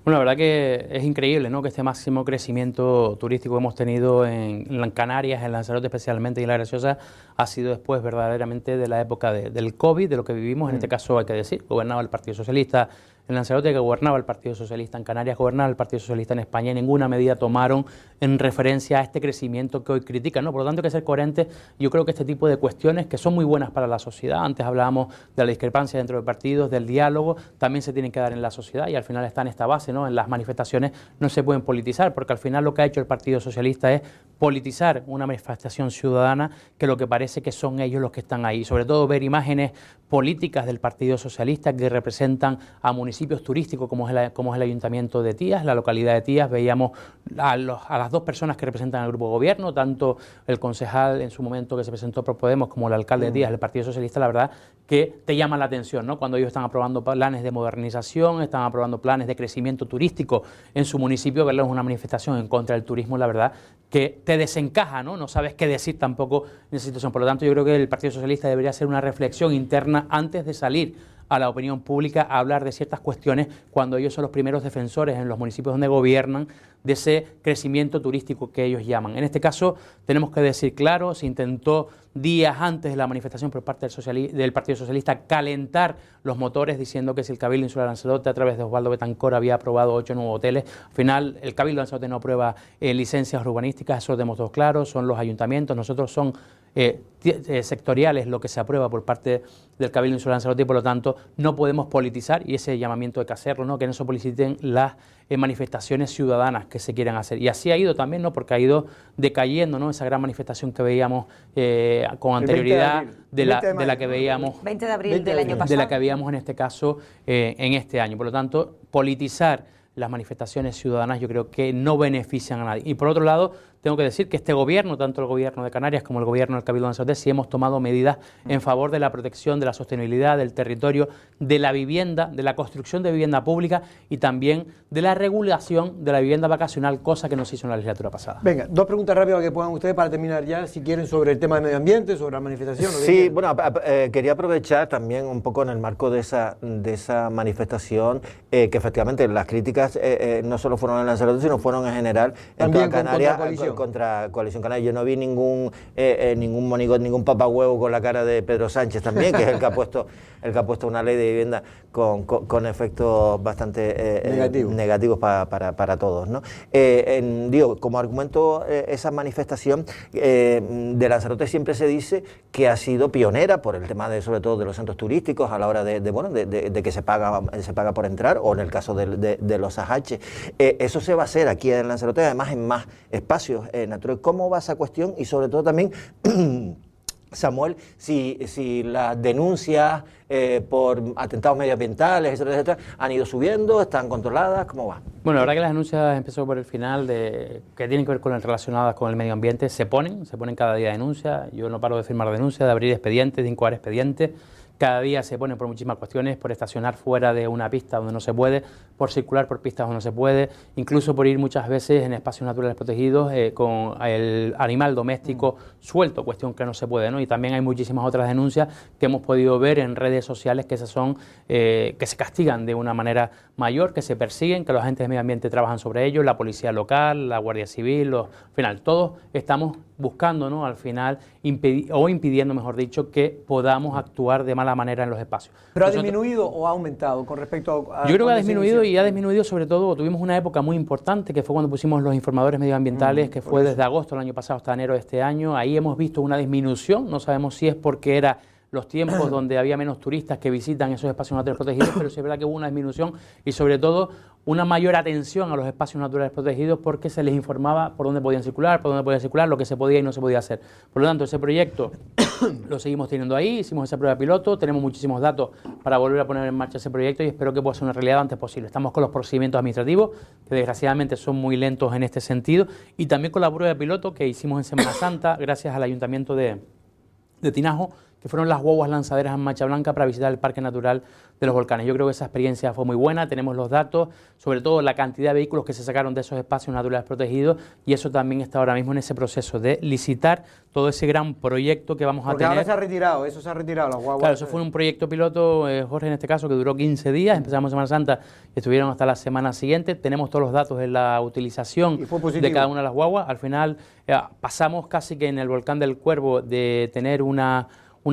Bueno, la verdad que es increíble, ¿no?, que este máximo crecimiento turístico que hemos tenido en Canarias, en Lanzarote especialmente y en La Graciosa, ha sido después verdaderamente de la época del COVID, de lo que vivimos. En este caso hay que decir, gobernaba el Partido Socialista en Lanzarote, que gobernaba el Partido Socialista en Canarias, gobernaba el Partido Socialista en España, y ninguna medida tomaron en referencia a este crecimiento que hoy critican, ¿no? Por lo tanto hay que ser coherentes. Yo creo que este tipo de cuestiones, que son muy buenas para la sociedad, antes hablábamos de la discrepancia dentro de partidos, del diálogo, también se tienen que dar en la sociedad, y al final está en esta base, ¿no? En las manifestaciones no se pueden politizar, porque al final lo que ha hecho el Partido Socialista es politizar una manifestación ciudadana, que lo que parece que son ellos los que están ahí, sobre todo ver imágenes políticas del Partido Socialista que representan a municipios municipios turísticos como es el Ayuntamiento de Tías, la localidad de Tías. Veíamos a las dos personas que representan al grupo de gobierno, tanto el concejal en su momento que se presentó por Podemos como el alcalde de Tías, el Partido Socialista. La verdad que te llama la atención, ¿no? Cuando ellos están aprobando planes de modernización, están aprobando planes de crecimiento turístico en su municipio, verlos en una manifestación en contra del turismo, la verdad que te desencaja, ¿no? No sabes qué decir tampoco en esa situación. Por lo tanto, yo creo que el Partido Socialista debería hacer una reflexión interna antes de salir a la opinión pública a hablar de ciertas cuestiones cuando ellos son los primeros defensores en los municipios donde gobiernan de ese crecimiento turístico que ellos llaman. En este caso tenemos que decir claro, se intentó días antes de la manifestación por parte del Partido Socialista calentar los motores diciendo que si el Cabildo Insular de Lanzarote a través de Osvaldo Betancor había aprobado 8 nuevos hoteles, al final el Cabildo de Lanzarote no aprueba licencias urbanísticas, eso lo tenemos todos claros, son los ayuntamientos, nosotros son sectoriales lo que se aprueba por parte del Cabildo Insular de Lanzarote y por lo tanto no podemos politizar y ese llamamiento hay que hacerlo, ¿no? Que no se politicen las manifestaciones ciudadanas que se quieran hacer. Y así ha ido también, ¿no? Porque ha ido decayendo, ¿no? Esa gran manifestación que veíamos con anterioridad de la que veíamos 20 de abril del año pasado, de la que veíamos en este caso en este año. Por lo tanto, politizar las manifestaciones ciudadanas yo creo que no benefician a nadie. Y por otro lado, tengo que decir que este gobierno, tanto el gobierno de Canarias como el gobierno del Cabildo de Lanzarote, sí hemos tomado medidas en favor de la protección, de la sostenibilidad del territorio, de la vivienda, de la construcción de vivienda pública y también de la regulación de la vivienda vacacional, cosa que no se hizo en la legislatura pasada. Venga, dos preguntas rápidas que pongan ustedes para terminar ya, si quieren, sobre el tema de medio ambiente, sobre la manifestación. Sí, bueno, quería aprovechar también un poco en el marco de esa manifestación, que efectivamente las críticas no solo fueron en Lanzarote, sino fueron en general en toda Canarias. Contra Coalición Canaria. Yo no vi ningún monigote, ningún papahuevo con la cara de Pedro Sánchez también, que es el que ha puesto una ley de vivienda con efectos bastante negativos para todos, ¿no? Digo, como argumento, esa manifestación de Lanzarote siempre se dice que ha sido pionera por el tema sobre todo de los centros turísticos a la hora de que se paga por entrar, o en el caso de los ajaches. Eso se va a hacer aquí en Lanzarote, además en más espacios naturales. ¿Cómo va esa cuestión? Y sobre todo también, Samuel, si las denuncias por atentados medioambientales, etcétera, han ido subiendo, están controladas, ¿cómo va? Bueno, la verdad que las denuncias, empezó por el final, que tienen que ver con relacionadas con el medio ambiente, se ponen cada día denuncias. Yo no paro de firmar denuncias, de abrir expedientes, de incoar expedientes. Cada día se pone por muchísimas cuestiones, por estacionar fuera de una pista donde no se puede, por circular por pistas donde no se puede, incluso por ir muchas veces en espacios naturales protegidos con el animal doméstico suelto, cuestión que no se puede, ¿no? Y también hay muchísimas otras denuncias que hemos podido ver en redes sociales que esas son que se castigan de una manera mayor, que se persiguen, que los agentes de medio ambiente trabajan sobre ello, la policía local, la Guardia Civil, al final todos estamos buscando, ¿no? Al final impidiendo, mejor dicho, que podamos actuar de mala manera en los espacios. ¿Pero ha disminuido o ha aumentado con respecto a...? Yo creo que ha disminuido, y ha disminuido sobre todo, tuvimos una época muy importante que fue cuando pusimos los informadores medioambientales, que fue desde agosto del año pasado hasta enero de este año. Ahí hemos visto una disminución, no sabemos si es porque era los tiempos donde había menos turistas que visitan esos espacios naturales protegidos, pero sí es verdad que hubo una disminución y sobre todo una mayor atención a los espacios naturales protegidos porque se les informaba por dónde podían circular, lo que se podía y no se podía hacer. Por lo tanto, ese proyecto lo seguimos teniendo ahí, hicimos esa prueba piloto, tenemos muchísimos datos para volver a poner en marcha ese proyecto y espero que pueda ser una realidad lo antes posible. Estamos con los procedimientos administrativos, que desgraciadamente son muy lentos en este sentido, y también con la prueba piloto que hicimos en Semana Santa, gracias al Ayuntamiento de Tinajo, que fueron las guaguas lanzaderas en Mancha Blanca para visitar el Parque Natural de los Volcanes. Yo creo que esa experiencia fue muy buena, tenemos los datos, sobre todo la cantidad de vehículos que se sacaron de esos espacios naturales protegidos, y eso también está ahora mismo en ese proceso de licitar todo ese gran proyecto que vamos a tener. Porque ahora se ha retirado, las guaguas. Claro, eso fue un proyecto piloto, Jorge, en este caso, que duró 15 días, empezamos Semana Santa y estuvieron hasta la semana siguiente. Tenemos todos los datos de la utilización de cada una de las guaguas. Al final pasamos casi que en el Volcán del Cuervo de tener una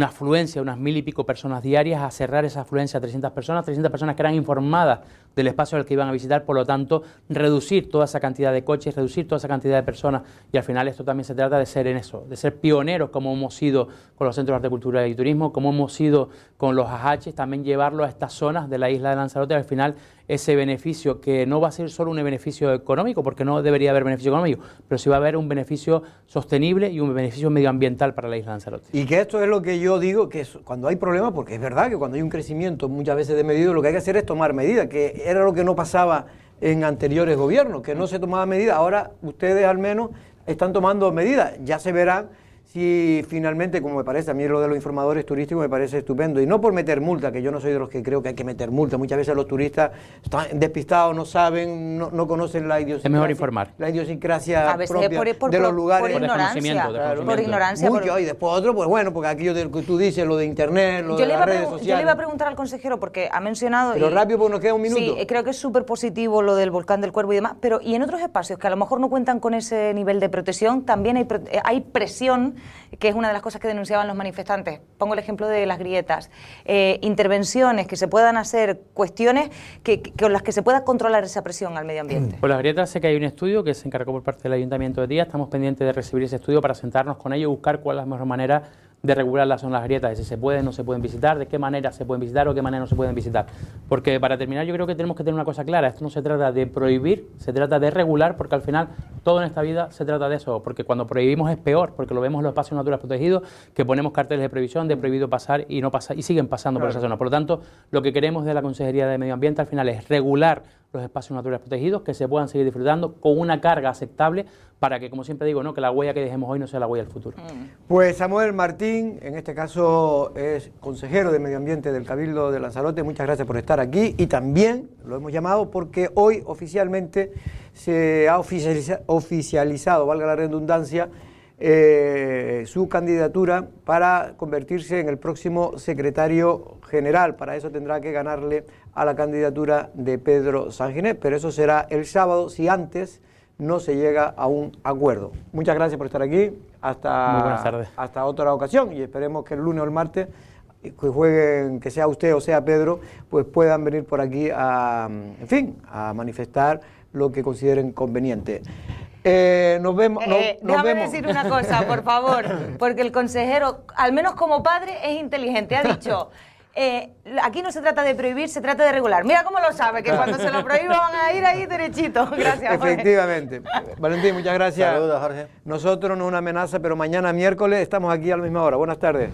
afluencia, unas 1000 y pico personas diarias, a cerrar esa afluencia a 300 personas que eran informadas del espacio al que iban a visitar, por lo tanto, reducir toda esa cantidad de coches, reducir toda esa cantidad de personas, y al final esto también se trata de ser en eso, de ser pioneros como hemos sido con los centros de arte, cultura y turismo, como hemos sido con los ajaches, también llevarlo a estas zonas de la isla de Lanzarote, al final ese beneficio que no va a ser solo un beneficio económico, porque no debería haber beneficio económico, pero sí va a haber un beneficio sostenible y un beneficio medioambiental para la isla de Lanzarote. Y que esto es lo que yo digo que cuando hay problemas, porque es verdad que cuando hay un crecimiento muchas veces de medidas, lo que hay que hacer es tomar medidas, que era lo que no pasaba en anteriores gobiernos, que no se tomaba medidas. Ahora ustedes al menos están tomando medidas, ya se verán si finalmente, como me parece, a mí lo de los informadores turísticos me parece estupendo, y no por meter multa, que yo no soy de los que creo que hay que meter multa, muchas veces los turistas están despistados, no saben, no conocen la idiosincrasia. Es mejor informar. La idiosincrasia A veces propia de los lugares. Por ignorancia. Por ignorancia. Mucho, y después otro, pues bueno, porque aquello que tú dices, lo de internet, lo de las redes sociales. Yo le iba a preguntar al consejero, porque ha mencionado... Pero rápido, porque nos queda un minuto. Sí, creo que es súper positivo lo del volcán del Cuervo y demás, pero y en otros espacios que a lo mejor no cuentan con ese nivel de protección, también hay presión, que es una de las cosas que denunciaban los manifestantes. Pongo el ejemplo de las grietas. Intervenciones que se puedan hacer, cuestiones con las que se pueda controlar esa presión al medio ambiente. Pues las grietas, sé que hay un estudio que se encargó por parte del Ayuntamiento de Tía, estamos pendientes de recibir ese estudio para sentarnos con ellos y buscar cuál es la mejor manera de regular las zonas grietas, de si se pueden o no se pueden visitar, de qué manera se pueden visitar o qué manera no se pueden visitar. Porque para terminar yo creo que tenemos que tener una cosa clara, esto no se trata de prohibir, se trata de regular, porque al final todo en esta vida se trata de eso, porque cuando prohibimos es peor, porque lo vemos en los espacios naturales protegidos, que ponemos carteles de prohibición, de prohibido pasar y no pasa, y siguen pasando por esa zona. Por lo tanto, lo que queremos de la Consejería de Medio Ambiente al final es regular los espacios naturales protegidos, que se puedan seguir disfrutando con una carga aceptable para que, como siempre digo, ¿no?, que la huella que dejemos hoy no sea la huella del futuro. Pues Samuel Martín, en este caso es consejero de Medio Ambiente del Cabildo de Lanzarote, muchas gracias por estar aquí, y también lo hemos llamado porque hoy oficialmente se ha oficializado, valga la redundancia, su candidatura para convertirse en el próximo secretario general. Para eso tendrá que ganarle a la candidatura de Pedro Sanginés, pero eso será el sábado si antes no se llega a un acuerdo. Muchas gracias por estar aquí, Muy buenas tardes. hasta otra ocasión, y esperemos que el lunes o el martes, que jueguen, que sea usted o sea Pedro, pues puedan venir por aquí a manifestar lo que consideren conveniente. Nos vemos. Déjame decir una cosa, por favor, porque el consejero, al menos como padre, es inteligente. Ha dicho, aquí no se trata de prohibir, se trata de regular. Mira cómo lo sabe, que cuando se lo prohíba van a ir ahí derechito. Gracias, Jorge. Efectivamente. Valentín, muchas gracias. Saludos, Jorge. Nosotros no es una amenaza, pero mañana miércoles estamos aquí a la misma hora. Buenas tardes.